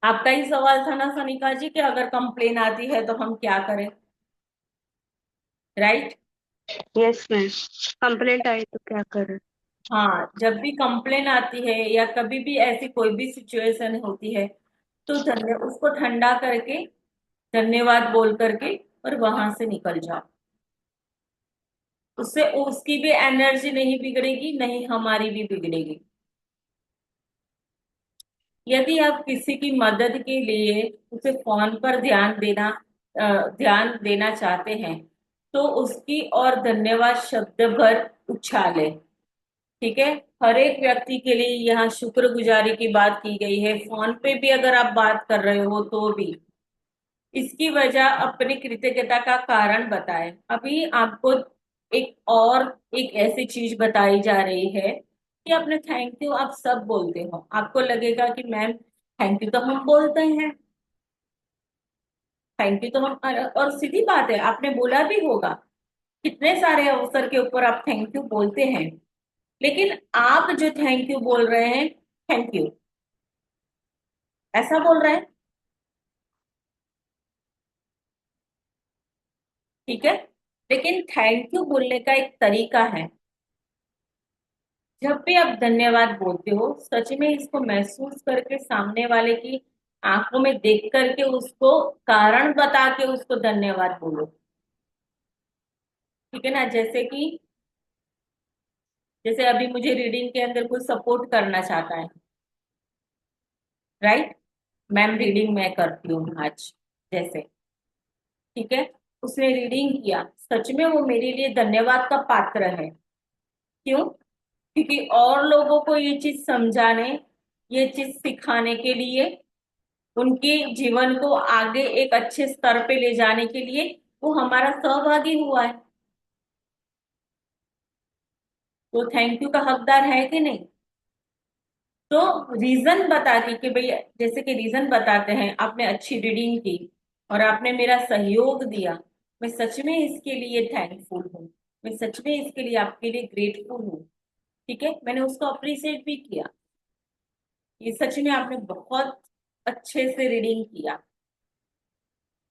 आपका ही सवाल था ना सनिका जी कि अगर कंप्लेन आती है तो हम क्या करें, राइट? Yes ma'am. कंप्लेंट आई तो क्या करें? हाँ, जब भी कंप्लेन आती है या कभी भी ऐसी कोई भी सिचुएशन होती है, तो उसको ठंडा करके, धन्यवाद बोल करके, और वहां से निकल जाओ। उससे उसकी भी एनर्जी नहीं बिगड़ेगी, नहीं हमारी भी बिगड़ेगी। यदि आप किसी की मदद के लिए उसे फोन पर ध्यान देना चाहते हैं, तो उसकी और धन्यवाद शब्द भर उछाले। ठीक है। हर एक व्यक्ति के लिए यहाँ शुक्रगुजारी की बात की गई है। फोन पे भी अगर आप बात कर रहे हो तो भी इसकी वजह अपनी कृतज्ञता का कारण बताएं। अभी आपको एक ऐसी चीज बताई जा रही है कि आपने थैंक यू आप सब बोलते हो। आपको लगेगा कि मैम थैंक यू तो हम बोलते हैं, थैंक यू तो हम, और सीधी बात है, आपने बोला भी होगा कितने सारे अवसर के ऊपर आप थैंक यू बोलते हैं। लेकिन आप जो थैंक यू बोल रहे हैं, थैंक यू ऐसा बोल रहे हैं, ठीक है। लेकिन थैंक यू बोलने का एक तरीका है। जब भी आप धन्यवाद बोलते हो, सच में इसको महसूस करके सामने वाले की आंखों में देख करके उसको कारण बता के उसको धन्यवाद बोलो। ठीक है ना। जैसे अभी मुझे रीडिंग के अंदर कोई सपोर्ट करना चाहता है, राइट? मैम रीडिंग मैं करती हूँ आज, जैसे, ठीक है, उसने रीडिंग किया, सच में वो मेरे लिए धन्यवाद का पात्र है। क्यों? क्योंकि और लोगों को ये चीज समझाने, ये चीज सिखाने के लिए, उनके जीवन को आगे एक अच्छे स्तर पे ले जाने के लिए वो हमारा सहभागी हुआ है। तो थैंक यू का हकदार है कि नहीं? तो रीजन बता के कि भाई, जैसे कि रीजन बताते हैं, आपने अच्छी रीडिंग की और आपने मेरा सहयोग दिया, मैं सच में इसके लिए थैंकफुल हूँ, मैं सच में इसके लिए आपके लिए ग्रेटफुल हूँ। ठीक है, मैंने उसको अप्रिशिएट भी किया, ये सच में आपने बहुत अच्छे से रीडिंग किया।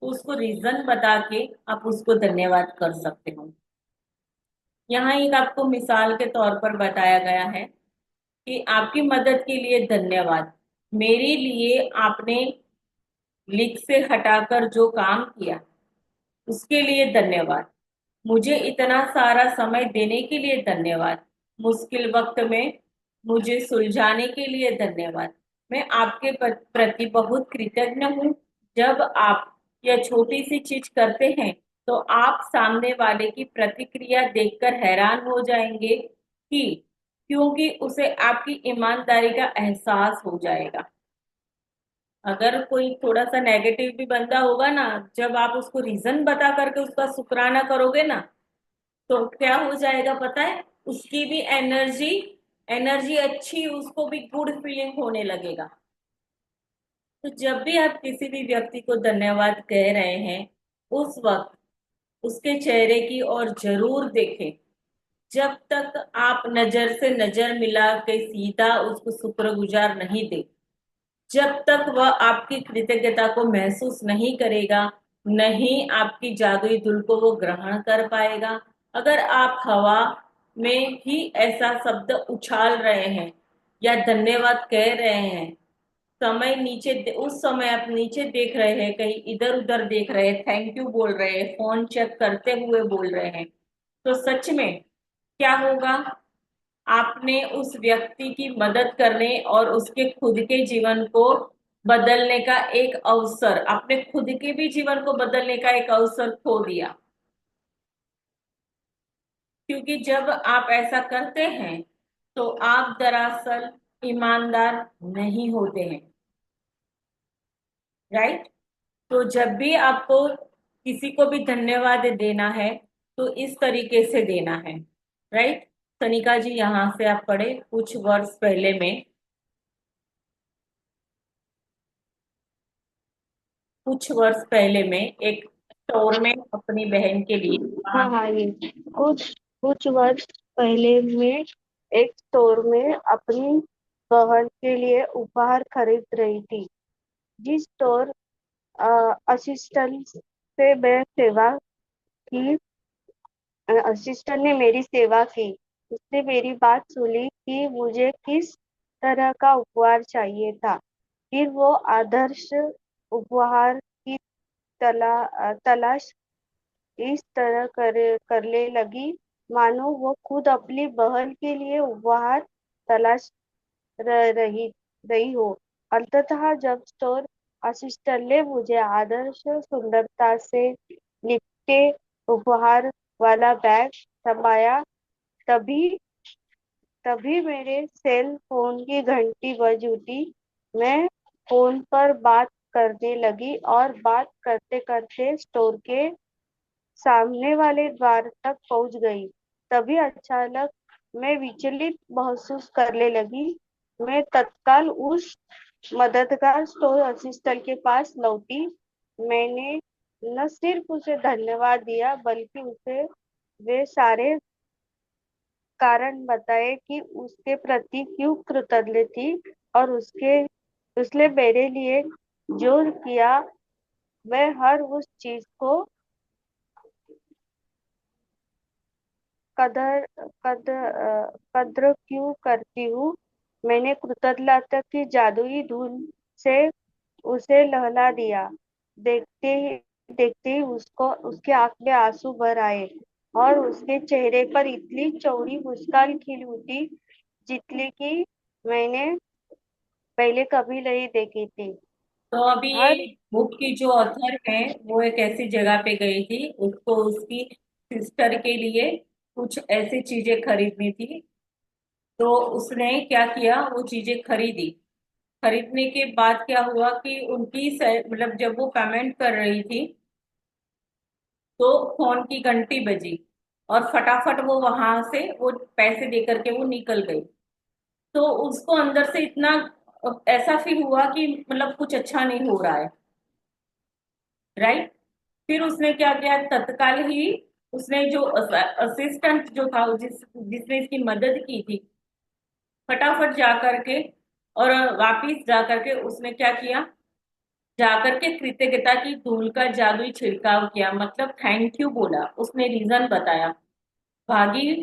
तो उसको रीजन बता के आप उसको धन्यवाद कर सकते हो। यहाँ एक आपको मिसाल के तौर पर बताया गया है कि आपकी मदद के लिए धन्यवाद। मेरे लिए आपने लिख से हटाकर जो काम किया, उसके लिए धन्यवाद। मुझे इतना सारा समय देने के लिए धन्यवाद। मुश्किल वक्त में मुझे सुलझाने के लिए धन्यवाद। मैं आपके प्रति बहुत कृतज्ञ हूँ। जब आप यह छोटी सी चीज करते हैं तो आप सामने वाले की प्रतिक्रिया देखकर हैरान हो जाएंगे कि क्योंकि उसे आपकी ईमानदारी का एहसास हो जाएगा। अगर कोई थोड़ा सा नेगेटिव भी बंदा होगा ना, जब आप उसको रीजन बता करके उसका शुक्राना करोगे ना, तो क्या हो जाएगा पता है? उसकी भी एनर्जी एनर्जी अच्छी, उसको भी गुड फीलिंग होने लगेगा। तो जब भी आप किसी भी व्यक्ति को धन्यवाद कह रहे हैं, उस वक्त उसके चेहरे की ओर जरूर देखें। जब तक आप नजर से नजर मिला के सीधा उसको शुक्रगुजार नहीं दे, जब तक वह आपकी कृतज्ञता को महसूस नहीं करेगा, नहीं आपकी जादुई धूल को वो ग्रहण कर पाएगा। अगर आप हवा में ही ऐसा शब्द उछाल रहे हैं या धन्यवाद कह रहे हैं, समय उस समय आप नीचे देख रहे हैं, कहीं इधर उधर देख रहे हैं, थैंक यू बोल रहे हैं, फोन चेक करते हुए बोल रहे हैं, तो सच में क्या होगा? आपने उस व्यक्ति की मदद करने और उसके खुद के जीवन को बदलने का एक अवसर, आपने खुद के भी जीवन को बदलने का एक अवसर खो दिया। क्योंकि जब आप ऐसा करते हैं तो आप दरअसल ईमानदार नहीं होते हैं। राइट? तो जब भी आपको किसी को भी धन्यवाद देना है तो इस तरीके से देना है। राइट? तनिका जी, यहाँ से आप पढ़े कुछ वर्ष पहले में एक स्टोर में अपनी बहन के लिए हाँ हाँ, ये कुछ कुछ वर्ष पहले में एक स्टोर में अपनी बहन के लिए उपहार खरीद रही थी। जिस स्टोर असिस्टेंट से मैं सेवा की असिस्टेंट ने मेरी सेवा की। उसने मेरी बात सुनी कि मुझे किस तरह का उपहार चाहिए था। फिर वो आदर्श उपहार की तलाश इस तरह करने लगी मानो वो खुद अपनी बहन के लिए उपहार तलाश रही रही हो। अंततः जब स्टोर असिस्टेंट ने मुझे आदर्श सुंदरता से लिपटे उपहार वाला बैग थमाया, तभी तभी मेरे सेल फोन की घंटी बज उठी। मैं फोन पर बात करने लगी और बात करते करते स्टोर के सामने वाले द्वार तक पहुंच गई। तभी अचानक मैं विचलित महसूस करने लगी। मैं तत्काल उस मददगार स्टोर असिस्टेंट के पास लौटी। मैंने न सिर्फ उसे धन्यवाद दिया बल्कि उसे वे सारे कारण बताए कि उसके प्रति क्यों कृतज्ञ थी और उसने मेरे लिए जो किया, मैं हर उस चीज को कदर कद्र क्यों करती हूँ। मैंने कृतज्ञता की जादुई धूल से उसे लहला दिया। देखते ही उसको उसके आंख में आंसू भर आए और उसके चेहरे पर इतनी चौड़ी मुस्कान खिल उठी जितनी कि मैंने पहले कभी नहीं देखी थी। तो अभी ये हर बुक की जो ऑथर है वो एक ऐसी जगह पे गई थी, उसको उसकी सिस्टर के लिए कुछ ऐसी चीजें खरीदनी थी। तो उसने क्या किया, वो चीजें खरीदी। खरीदने के बाद क्या हुआ कि मतलब जब वो पेमेंट कर रही थी तो फोन की घंटी बजी और फटाफट वो वहां से वो पैसे दे करके वो निकल गई। तो उसको अंदर से इतना ऐसा फील हुआ कि मतलब कुछ अच्छा नहीं हो रहा है। राइट? फिर उसने क्या किया, तत्काल ही उसने जो असिस्टेंट जो था, जिसने इसकी मदद की थी, फटाफट जा करके और वापिस जा करके उसने क्या किया, जाकर के कृतज्ञता की धूल का जादुई छिड़काव किया, मतलब थैंक यू बोला, उसने रीजन बताया। भागी,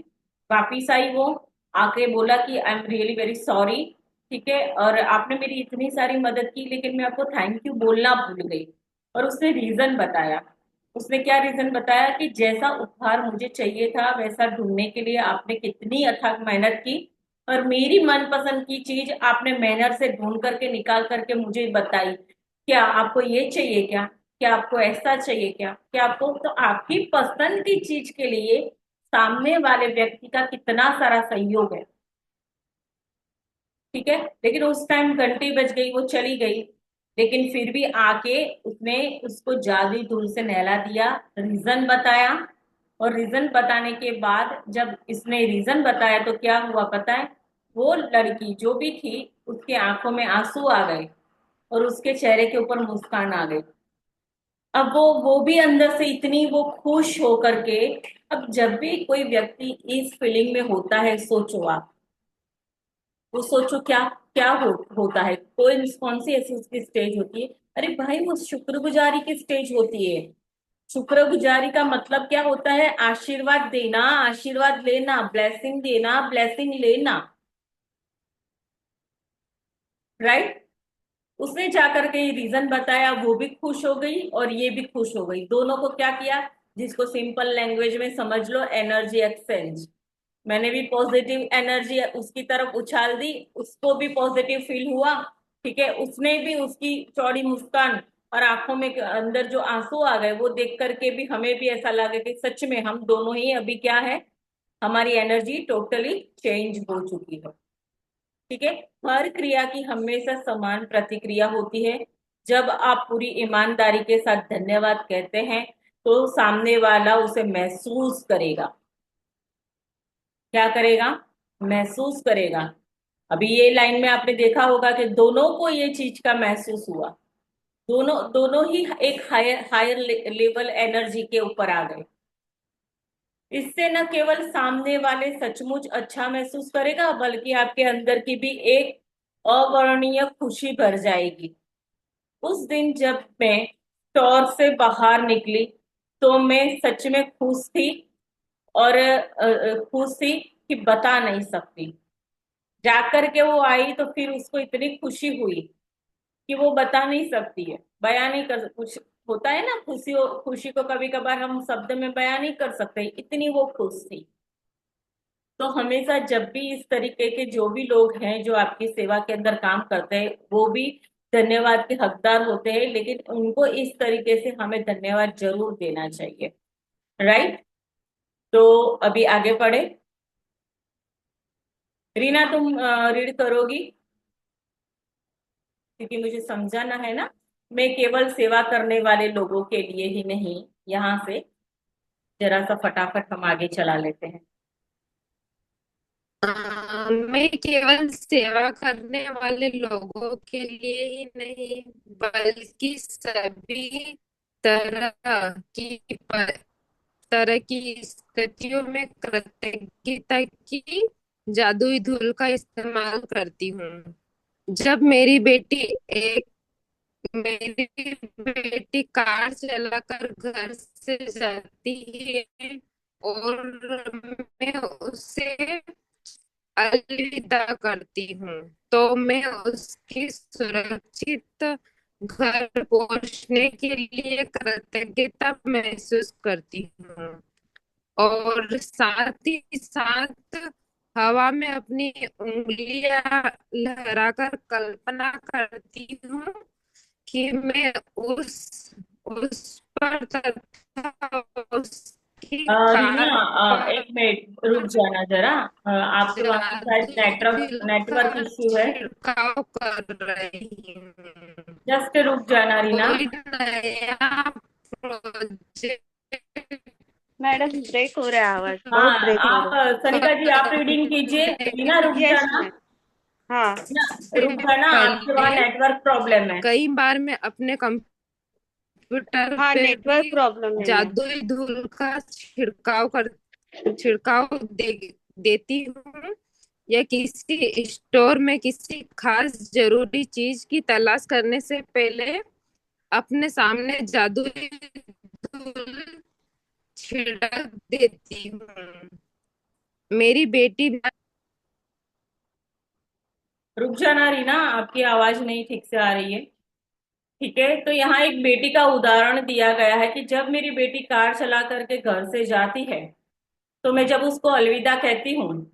वापिस आई वो, आके बोला कि I am really very sorry. ठीक है, और आपने मेरी इतनी सारी मदद की लेकिन मैं आपको थैंक यू बोलना भूल गई। और उसने रीजन बताया। उसने क्या रीजन बताया कि जैसा उपहार मुझे चाहिए था वैसा ढूंढने के लिए आपने कितनी अथक मेहनत की, और मेरी मनपसंद की चीज आपने मेहनत से ढूंढ करके निकाल करके मुझे बताई। क्या आपको ये चाहिए क्या? क्या आपको ऐसा चाहिए क्या? क्या आपको, तो आपकी पसंद की चीज के लिए सामने वाले व्यक्ति का कितना सारा सहयोग है। ठीक है, लेकिन उस टाइम घंटी बज गई, वो चली गई, लेकिन फिर भी आके उसने उसको जादुई धूल से नहला दिया, रीजन बताया। और रीजन बताने के बाद जब इसने रीजन बताया तो क्या हुआ पता है? वो लड़की जो भी थी उसके आंखों में आंसू आ गए और उसके चेहरे के ऊपर मुस्कान आ गई। अब वो भी अंदर से इतनी वो खुश होकर के, अब जब भी कोई व्यक्ति इस फीलिंग में होता है, सोचो आप, वो सोचो क्या क्या होता है, कौन सी ऐसी उसकी स्टेज होती है? अरे भाई वो शुक्रगुजारी की स्टेज होती है। शुक्रगुजारी का मतलब क्या होता है? आशीर्वाद देना, आशीर्वाद लेना, ब्लेसिंग देना, ब्लेसिंग लेना। राइट। उसने जाकर के ये रीजन बताया, वो भी खुश हो गई और ये भी खुश हो गई। दोनों को क्या किया, जिसको सिंपल लैंग्वेज में समझ लो, एनर्जी एक्सचेंज। मैंने भी पॉजिटिव एनर्जी उसकी तरफ उछाल दी, उसको भी पॉजिटिव फील हुआ। ठीक है, उसने भी उसकी चौड़ी मुस्कान और आंखों में अंदर जो आंसू आ गए वो देख करके भी हमें भी ऐसा लगा कि सच में हम दोनों ही अभी क्या है, हमारी एनर्जी टोटली चेंज हो चुकी है। ठीक है। हर क्रिया की हमेशा समान प्रतिक्रिया होती है। जब आप पूरी ईमानदारी के साथ धन्यवाद कहते हैं तो सामने वाला उसे महसूस करेगा। क्या करेगा? महसूस करेगा। अभी ये लाइन में आपने देखा होगा कि दोनों को ये चीज का महसूस हुआ। दोनों दोनों ही एक हायर हायर लेवल एनर्जी के ऊपर आ गए। इससे न केवल सामने वाले सचमुच अच्छा महसूस करेगा, बल्कि आपके अंदर की भी एक अवर्णनीय खुशी भर जाएगी। उस दिन जब मैं स्टोर से बाहर निकली तो मैं सच में खुश थी, और खुश थी कि बता नहीं सकती। जाकर के वो आई तो फिर उसको इतनी खुशी हुई कि वो बता नहीं सकती है, बयां नहीं कर, कुछ होता है ना, खुशी को कभी कभार हम शब्द में बयां नहीं कर सकते, इतनी वो खुश थी। तो हमेशा जब भी इस तरीके के जो भी लोग हैं जो आपकी सेवा के अंदर काम करते हैं, वो भी धन्यवाद के हकदार होते हैं, लेकिन उनको इस तरीके से हमें धन्यवाद जरूर देना चाहिए। राइट। तो अभी आगे पढ़े। रीना तुम रीड करोगी? क्योंकि मुझे समझाना है ना, मैं केवल सेवा करने वाले लोगों के लिए ही नहीं, यहाँ से जरा सा फटाफट हम आगे चला लेते हैं। मैं केवल सेवा करने वाले लोगों के लिए ही नहीं, बल्कि सभी तरह की तरह की स्थितियों में कृतज्ञता की जादुई धूल का इस्तेमाल करती हूँ। जब एक मेरी बेटी कार चलाकर घर से जाती है और मैं उसे अलविदा करती हूँ, तो मैं उसकी सुरक्षित घर पहुंचने के लिए कृतज्ञता महसूस करती हूँ। और साथ ही साथ हवा में अपनी उंगलियां लहराकर कल्पना करती हूँ कि मैं उस पर तथा उसकी रीना, कार पर एक मिनट रुक जाना जरा। आपके वहां पे शायद जादुई नेटवर्क दिल नेटवर्क का इश्यू है। छिड़काव कर रही हूँ। जस्ट रुक जाना रीना। कोई नया प्रोजेक्ट मैडम ब्रेक हो रहा है, आवाज हाँ, बहुत ब्रेक हो आप रहा है। सनिका जी आप रीडिंग कीजिए। रीना रुक यस जाना। मैम। हाँ। रीना से रुक जाना, आपके वहां पहले नेटवर्क प्रॉब्लम है। कई बार मैं अपने कंप्यूटर हाँ, पे नेटवर्क भी प्रॉब्लम है मैम। जादुई धूल का छिड़काव देती हूँ, या किसी स्टोर में किसी खास जरूरी चीज की तलाश करने से पहले अपने सामने जादुई धूल छिड़क देती हूँ। मेरी बेटी रुक जाना रीना, आपकी आवाज नहीं ठीक से आ रही है। ठीक है, तो यहाँ एक बेटी का उदाहरण दिया गया है कि जब मेरी बेटी कार चला करके घर से जाती है, तो मैं जब उसको अलविदा कहती हूँ,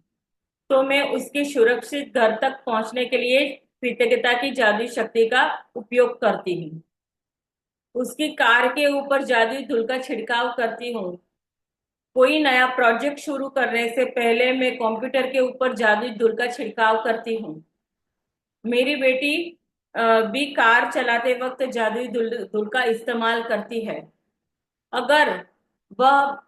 तो मैं उसके सुरक्षित घर तक पहुंचने के लिए कृतज्ञता की जादुई शक्ति का उपयोग करती हूँ। उसकी कार के ऊपर जादुई धूल का छिड़काव करती हूँ। कोई नया प्रोजेक्ट शुरू करने से पहले मैं कंप्यूटर के ऊपर जादुई धूल का छिड़काव करती हूँ। मेरी बेटी भी कार चलाते वक्त जादुई धूल का इस्तेमाल करती है। अगर वह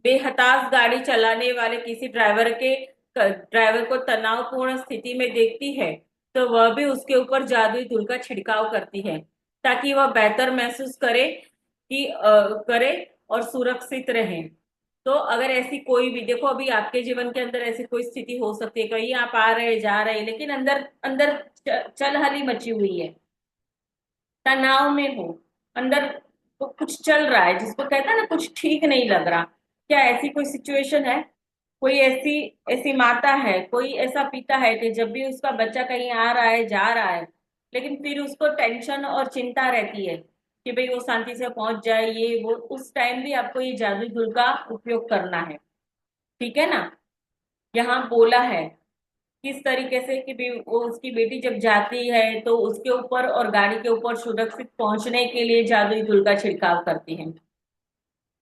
बेहताश गाड़ी चलाने वाले किसी ड्राइवर को तनावपूर्ण स्थिति में देखती है, तो वह भी उसके ऊपर जादुई धूल का छिड़काव करती है, ताकि वह बेहतर महसूस करे और सुरक्षित रहे। तो अगर ऐसी कोई भी, देखो अभी आपके जीवन के अंदर ऐसी कोई स्थिति हो सकती है, कहीं आप आ रहे जा रहे लेकिन अंदर अंदर चलहली मची हुई है, तनाव में हो, अंदर तो कुछ चल रहा है जिसको कहता है ना कुछ ठीक नहीं लग रहा। क्या ऐसी कोई सिचुएशन है? कोई ऐसी ऐसी माता है, कोई ऐसा पिता है कि जब भी उसका बच्चा कहीं आ रहा है जा रहा है, लेकिन फिर उसको टेंशन और चिंता रहती है कि भाई वो शांति से पहुंच जाए, ये वो, उस टाइम भी आपको ये जादुई धूल का उपयोग करना है। ठीक है ना? यहाँ बोला है किस तरीके से कि भी वो उसकी बेटी जब जाती है तो उसके ऊपर और गाड़ी के ऊपर सुरक्षित पहुंचने के लिए जादुई धूल का छिड़काव करती है।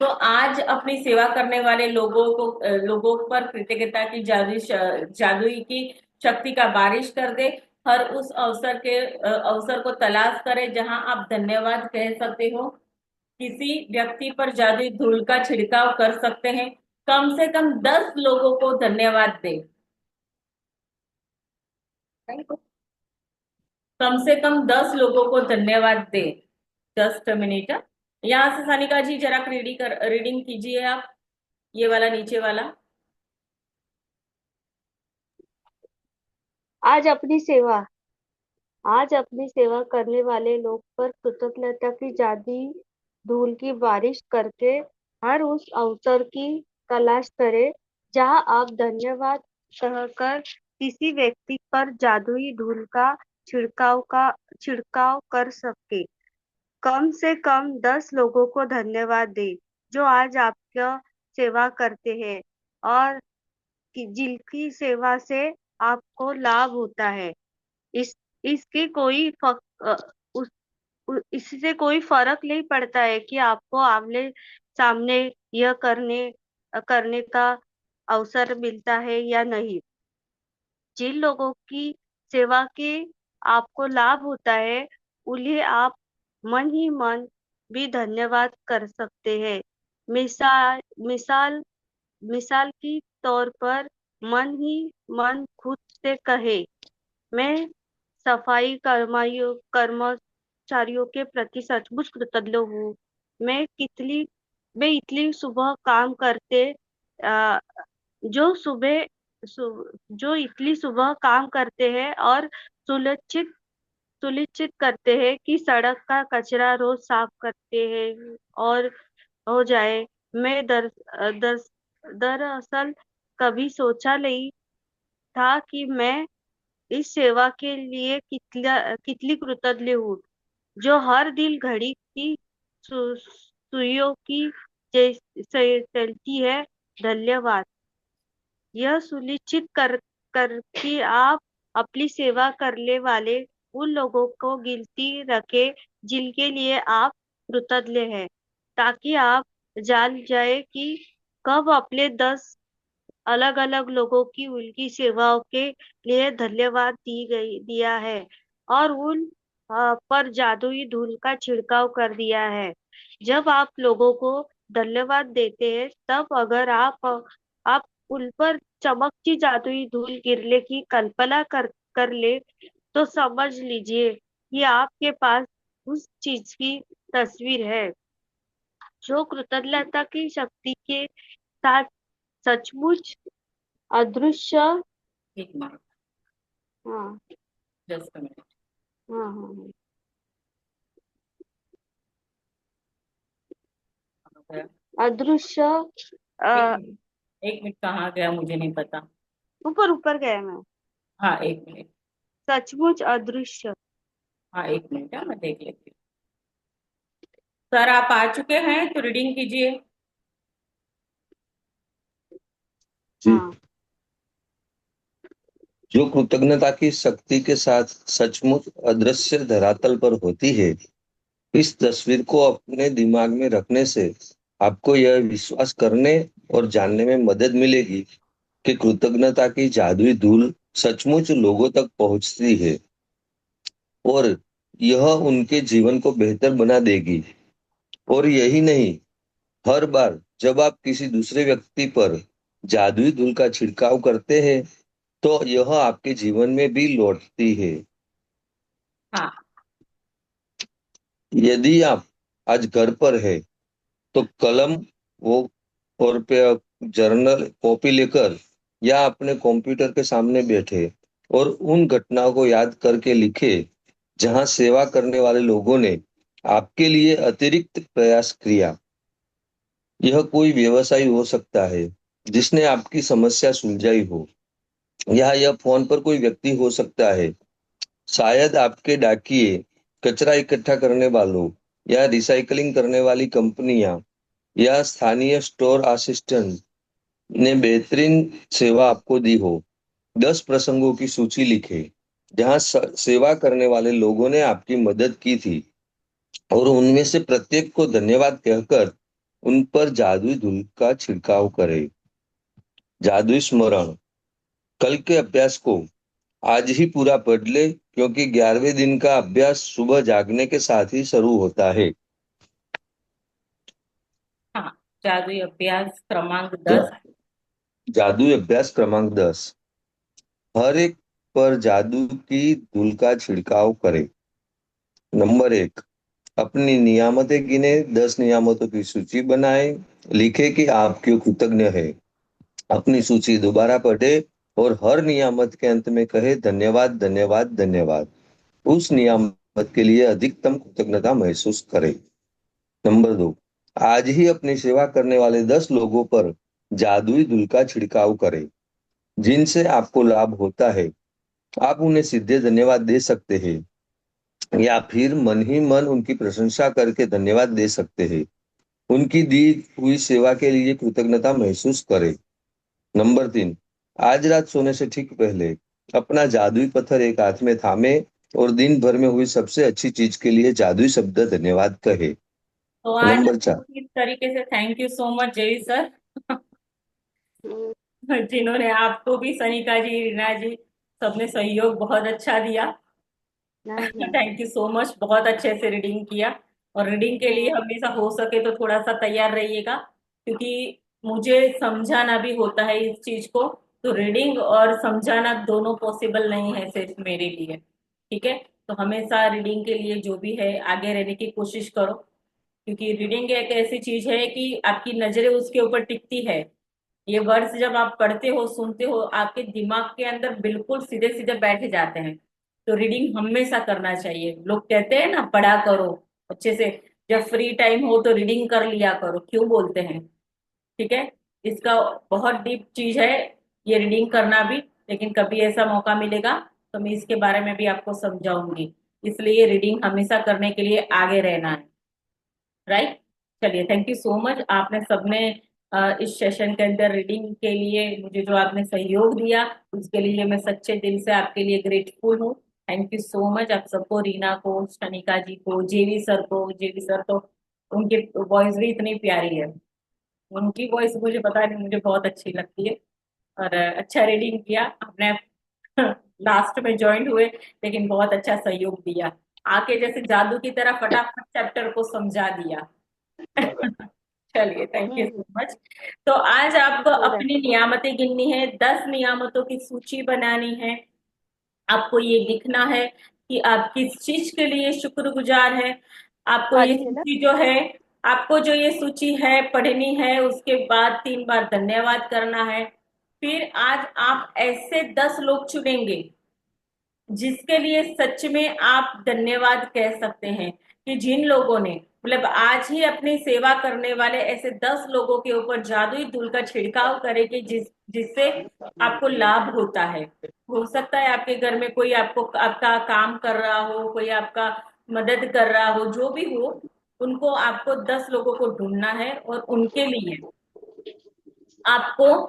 तो आज अपनी सेवा करने वाले लोगों पर कृतज्ञता की जादुई की शक्ति का बारिश कर दे। हर उस अवसर को तलाश करें जहां आप धन्यवाद कह सकते हो। किसी व्यक्ति पर जादुई धूल का छिड़काव कर सकते हैं। कम से कम 10 लोगों को धन्यवाद दे। कम से कम 10 लोगों को धन्यवाद दे। Just a minute. यहाँ से सानिका जी जरा रीडिंग कीजिए आप, ये वाला नीचे वाला। आज अपनी सेवा आज अपनी सेवा करने वाले लोग पर कृतज्ञता की जादुई धूल की बारिश करके हर उस अवसर की तलाश करें जहां आप धन्यवाद कहकर किसी व्यक्ति पर जादुई धूल का छिड़काव कर सके। कम से कम 10 लोगों को धन्यवाद दें जो आज आपका सेवा करते हैं और जिनकी सेवा से आपको लाभ होता है। इस इसके कोई फक, अ, उस, इससे कोई फर्क नहीं पड़ता है कि आपको आमने सामने यह करने का अवसर मिलता है या नहीं। जिन लोगों की सेवा के आपको लाभ होता है उन्हें आप मन ही मन भी धन्यवाद कर सकते हैं। मिसाल मिसाल मिसाल की तौर पर मन ही मन खुद से कहे, मैं सफाई कर्मचारियों के प्रति सचमुच कृतज्ञ हूँ। मैं कितनी मैं इतनी सुबह काम करते अ, जो सुबह जो इतनी सुबह काम करते हैं और सुनिश्चित सुनिश्चित करते हैं कि सड़क का कचरा रोज साफ करते हैं और हो जाए। मैं दरअसल कभी सोचा नहीं था कि मैं इस सेवा के लिए कितनी कृतज्ञ हूँ जो हर दिन घड़ी की सुइयों की जैसे चलती है। धन्यवाद। यह सुनिश्चित कर कि आप अपनी सेवा करने वाले उन लोगों को गिनती रखें जिनके लिए आप कृतज्ञ हैं, ताकि आप जान जाए कि कब अपने 10 अलग अलग लोगों की उनकी सेवाओं के लिए धन्यवाद दिया है और उन पर जादुई धूल का छिड़काव कर दिया है। जब आप लोगों को धन्यवाद देते हैं तब अगर आप उन पर चमकती जादुई धूल गिरने की कल्पना कर ले तो समझ लीजिए कि आपके पास उस चीज की तस्वीर है जो कृतज्ञता की शक्ति के साथ सचमुच अदृश्य। एक मिनट, हाँ जस्ट अ मिनट। हाँ हाँ हाँ। अदृश्य एक अ, मिनट, एक मिनट, कहाँ गया मुझे नहीं पता। ऊपर ऊपर गया मैं। हाँ, एक मिनट। सचमुच अदृश्य। हाँ, एक मिनट है, मैं देख लेती हूँ। सर आप आ चुके हैं तो रीडिंग कीजिए। जी। हाँ। जो कृतज्ञता की शक्ति के साथ सचमुच अदृश्य धरातल पर होती है, इस तस्वीर को अपने दिमाग में रखने से आपको यह विश्वास करने और जानने में मदद मिलेगी कि कृतज्ञता की जादुई धूल सचमुच लोगों तक पहुंचती है और यह उनके जीवन को बेहतर बना देगी। और यही नहीं, हर बार जब आप किसी दूसरे व्यक्ति पर जादुई धूल का छिड़काव करते हैं, तो यह आपके जीवन में भी लौटती है। हाँ। यदि आप आज घर पर है, तो कलम वो और जर्नल कॉपी लेकर या अपने कंप्यूटर के सामने बैठे और उन घटनाओं को याद करके लिखे जहां सेवा करने वाले लोगों ने आपके लिए अतिरिक्त प्रयास किया। यह कोई व्यवसायी हो सकता है जिसने आपकी समस्या सुलझाई हो, या यह फोन पर कोई व्यक्ति हो सकता है, शायद आपके डाकिए, कचरा इकट्ठा करने वालों या रिसाइकलिंग करने वाली कंपनियां या स्थानीय स्टोर असिस्टेंट ने बेहतरीन सेवा आपको दी हो। 10 प्रसंगों की सूची लिखें जहां सेवा करने वाले लोगों ने आपकी मदद की थी और उनमें से प्रत्येक को धन्यवाद कहकर उन पर जादुई धूल का छिड़काव करें। जादुई स्मरण। कल के अभ्यास को आज ही पूरा पढ़ ले, क्योंकि 11वें दिन का अभ्यास सुबह जागने के साथ ही शुरू होता है। हाँ, जादुई अभ्यास क्रमांक जा, 10। जादुई अभ्यास क्रमांक 10। हर एक पर जादू की धूल का छिड़काव करें। नंबर 1, अपनी नियामतें गिने। 10 नियामतों की सूची बनाएं। लिखे कि आप क्यों कृतज्ञ है। अपनी सूची दोबारा पढ़े और हर नियामत के अंत में कहे धन्यवाद धन्यवाद धन्यवाद। उस नियामत के लिए अधिकतम कृतज्ञता महसूस करें। नंबर 2, आज ही अपनी सेवा करने वाले 10 लोगों पर जादुई धूल का छिड़काव करें जिनसे आपको लाभ होता है। आप उन्हें सीधे धन्यवाद दे सकते हैं या फिर मन ही मन उनकी प्रशंसा करके धन्यवाद दे सकते हैं। उनकी दी हुई सेवा के लिए कृतज्ञता महसूस करें। नंबर 3, आज रात सोने से ठीक पहले अपना जादुई पत्थर एक हाथ में थामे और दिन भर में हुई सबसे अच्छी चीज के लिए जादुई शब्द धन्यवाद कहे। तो आज नंबर आपको 4, इस तरीके से थैंक यू सो मच जय सर, हम्म, जिन्होंने आपको भी, सनिका जी, रीना जी, सबने सहयोग बहुत अच्छा दिया। नहीं। थैंक यू सो मच, बहुत अच्छे से रीडिंग किया। और रीडिंग के लिए हम्म, हमेशा हो सके तो थोड़ा सा तैयार रहिएगा, क्योंकि मुझे समझाना भी होता है इस चीज को। तो रीडिंग और समझाना दोनों पॉसिबल नहीं है सिर्फ मेरे लिए। ठीक है, तो हमेशा रीडिंग के लिए जो भी है आगे रहने की कोशिश करो, क्योंकि रीडिंग एक ऐसी चीज है कि आपकी नजरें उसके ऊपर टिकती है। ये वर्ड्स जब आप पढ़ते हो, सुनते हो, आपके दिमाग के अंदर बिल्कुल सीधे सीधे बैठ जाते हैं। तो रीडिंग हमेशा करना चाहिए। लोग कहते हैं ना, पढ़ा करो अच्छे से, जब फ्री टाइम हो तो रीडिंग कर लिया करो, क्यों बोलते हैं। ठीक है, इसका बहुत डीप चीज है ये रीडिंग करना भी। लेकिन कभी ऐसा मौका मिलेगा तो मैं इसके बारे में भी आपको समझाऊंगी। इसलिए रीडिंग हमेशा करने के लिए आगे रहना है। राइट। चलिए, थैंक यू सो मच, आपने सबने इस सेशन के अंदर रीडिंग के लिए मुझे जो आपने सहयोग दिया, उसके लिए मैं सच्चे दिल से आपके लिए ग्रेटफुल हूँ। थैंक यू सो मच आप सबको, रीना को, शनिका जी को, जेवी सर को। जेवी सर तो, उनकी वॉइस भी इतनी प्यारी है। उनकी वॉइस मुझे पता नहीं, मुझे बहुत अच्छी लगती है। और अच्छा रीडिंग किया आपने। लास्ट में ज्वाइन हुए, लेकिन बहुत अच्छा सहयोग दिया। आके जैसे जादू की तरह फटाफट चैप्टर को समझा दिया। चलिए, thank you hmm, so much. तो आज आपको पूरा। अपनी नियामतें गिननी है, 10 नियामतों की सूची बनानी है। आपको ये लिखना है कि आप किस चीज के लिए शुक्रगुजार है। आपको ये खाली है ना। सूची जो है, आपको जो ये सूची है पढ़नी है, उसके बाद 3 बार धन्यवाद करना है। फिर आज आप ऐसे 10 लोग चुनेंगे जिसके लिए सच में आप धन्यवाद कह सकते हैं। कि जिन लोगों ने मतलब आज ही अपनी सेवा करने वाले ऐसे 10 लोगों के ऊपर जादुई धूल का छिड़काव करे कि जिससे आपको लाभ होता है। हो सकता है आपके घर में कोई आपको आपका काम कर रहा हो, कोई आपका मदद कर रहा हो, जो भी हो, उनको आपको 10 लोगों को ढूंढना है और उनके लिए आपको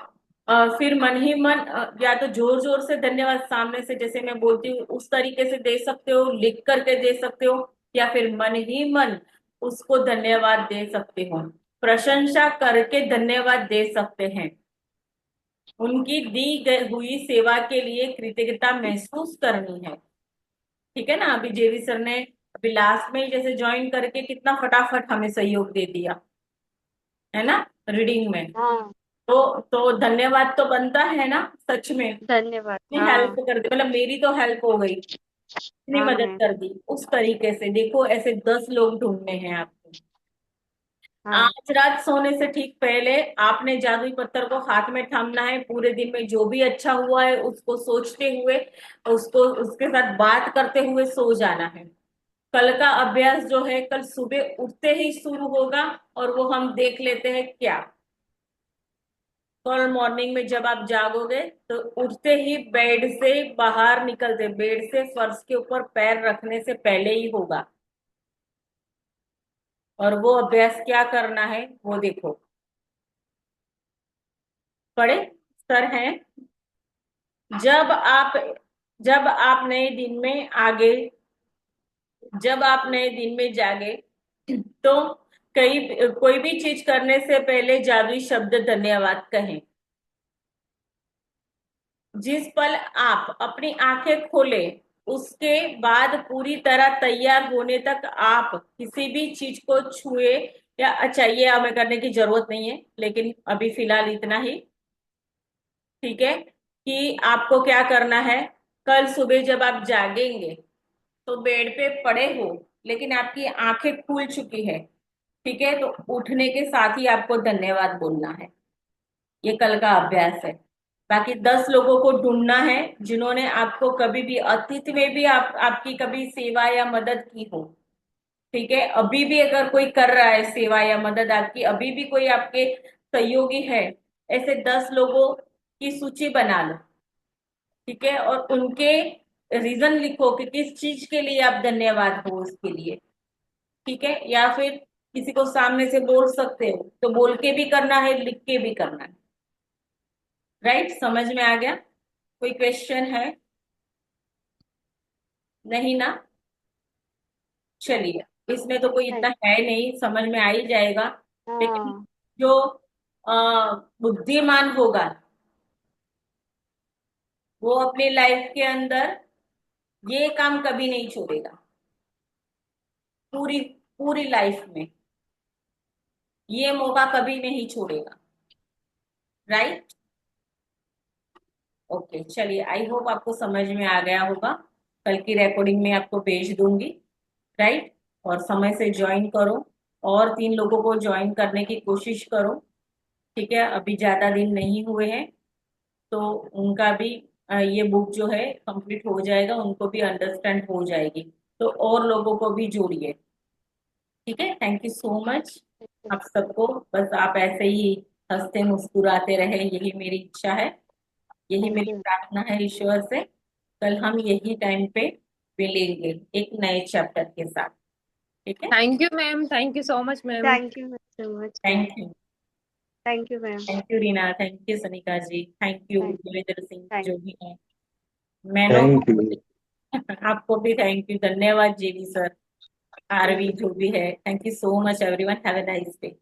फिर मन ही मन या तो जोर जोर से धन्यवाद सामने से जैसे मैं बोलती हूँ उस तरीके से दे सकते हो, लिख करके दे सकते हो, या फिर मन ही मन उसको धन्यवाद दे सकते हो, प्रशंसा करके धन्यवाद दे सकते हैं। उनकी दी गई हुई सेवा के लिए कृतज्ञता महसूस करनी है। ठीक है ना। अभी जेवी सर ने अभी लास्ट में ही जैसे ज्वाइन करके कितना फटाफट हमें सहयोग दे दिया है ना, रीडिंग में। हाँ, तो धन्यवाद तो बनता है ना, सच में धन्यवाद। इतनी हेल्प हाँ, कर दी, मतलब मेरी तो हेल्प हो गई, इतनी हाँ मदद मैम। कर दी उस तरीके से। देखो ऐसे 10 लोग ढूंढने हैं आपको। हाँ, आज रात सोने से ठीक पहले आपने जादुई पत्थर को हाथ में थामना है, पूरे दिन में जो भी अच्छा हुआ है उसको सोचते हुए, उसको उसके साथ बात करते हुए सो जाना है। कल का अभ्यास जो है कल सुबह उठते ही शुरू होगा, और वो हम देख लेते हैं क्या। कल मॉर्निंग में जब आप जागोगे तो उठते ही बेड से बाहर निकलते, बेड से फर्श के ऊपर पैर रखने से पहले ही होगा। और वो अभ्यास क्या करना है वो देखो, पढ़े सर हैं। जब आप जब आप नए दिन में आगे जब आप नए दिन में जागे तो कोई भी चीज करने से पहले जादुई शब्द धन्यवाद कहें। जिस पल आप अपनी आंखें खोले उसके बाद पूरी तरह तैयार होने तक आप किसी भी चीज को छुए या अच्छा ये हमें करने की जरूरत नहीं है, लेकिन अभी फिलहाल इतना ही। ठीक है कि आपको क्या करना है। कल सुबह जब आप जागेंगे तो बेड पे पड़े हो लेकिन आपकी आंखें खुल चुकी है, ठीक है, तो उठने के साथ ही आपको धन्यवाद बोलना है। ये कल का अभ्यास है। बाकी 10 लोगों को ढूंढना है जिन्होंने आपको कभी भी अतीत में भी आपकी कभी सेवा या मदद की हो। ठीक है, अभी भी अगर कोई कर रहा है सेवा या मदद आपकी, अभी भी कोई आपके सहयोगी है, ऐसे 10 लोगों की सूची बना लो। ठीक है, और उनके रीजन लिखो कि किस चीज के लिए आप धन्यवाद हो उसके लिए। ठीक है, या फिर किसी को सामने से बोल सकते हो तो बोल के भी करना है, लिख के भी करना है। राइट, समझ में आ गया? कोई क्वेश्चन है? नहीं ना? चलिए, इसमें तो कोई इतना थैंक है नहीं, समझ में आ ही जाएगा। लेकिन हाँ, जो बुद्धिमान होगा वो अपनी लाइफ के अंदर ये काम कभी नहीं छोड़ेगा, पूरी पूरी लाइफ में ये मौका कभी नहीं छोड़ेगा। राइट। ओके, चलिए, आई होप आपको समझ में आ गया होगा। कल की रिकॉर्डिंग में आपको भेज दूंगी। राइट, और समय से ज्वाइन करो, और 3 लोगों को ज्वाइन करने की कोशिश करो। ठीक है, अभी ज्यादा दिन नहीं हुए हैं तो उनका भी ये बुक जो है कंप्लीट हो जाएगा, उनको भी अंडरस्टैंड हो जाएगी। तो और लोगों को भी जोड़िए। ठीक है, थैंक यू सो मच आप सबको। बस आप ऐसे ही हंसते मुस्कुराते रहे, यही मेरी इच्छा है, यही थैंक मेरी यू। प्रार्थना है ईश्वर से। कल हम यही टाइम पे मिलेंगे एक नए चैप्टर के साथ। ठीक है, thank you ma'am, thank you so much ma'am. Thank you so much ma'am. Thank you. Thank you ma'am. Thank you Reena, thank you Sanika ji, thank you thank Devendra Singh thank जो भी है, मैनो। Thank you. आपको भी थैंक यू, धन्यवाद जेवी सर, आरवी जो भी है। Thank you so much everyone, have a nice day.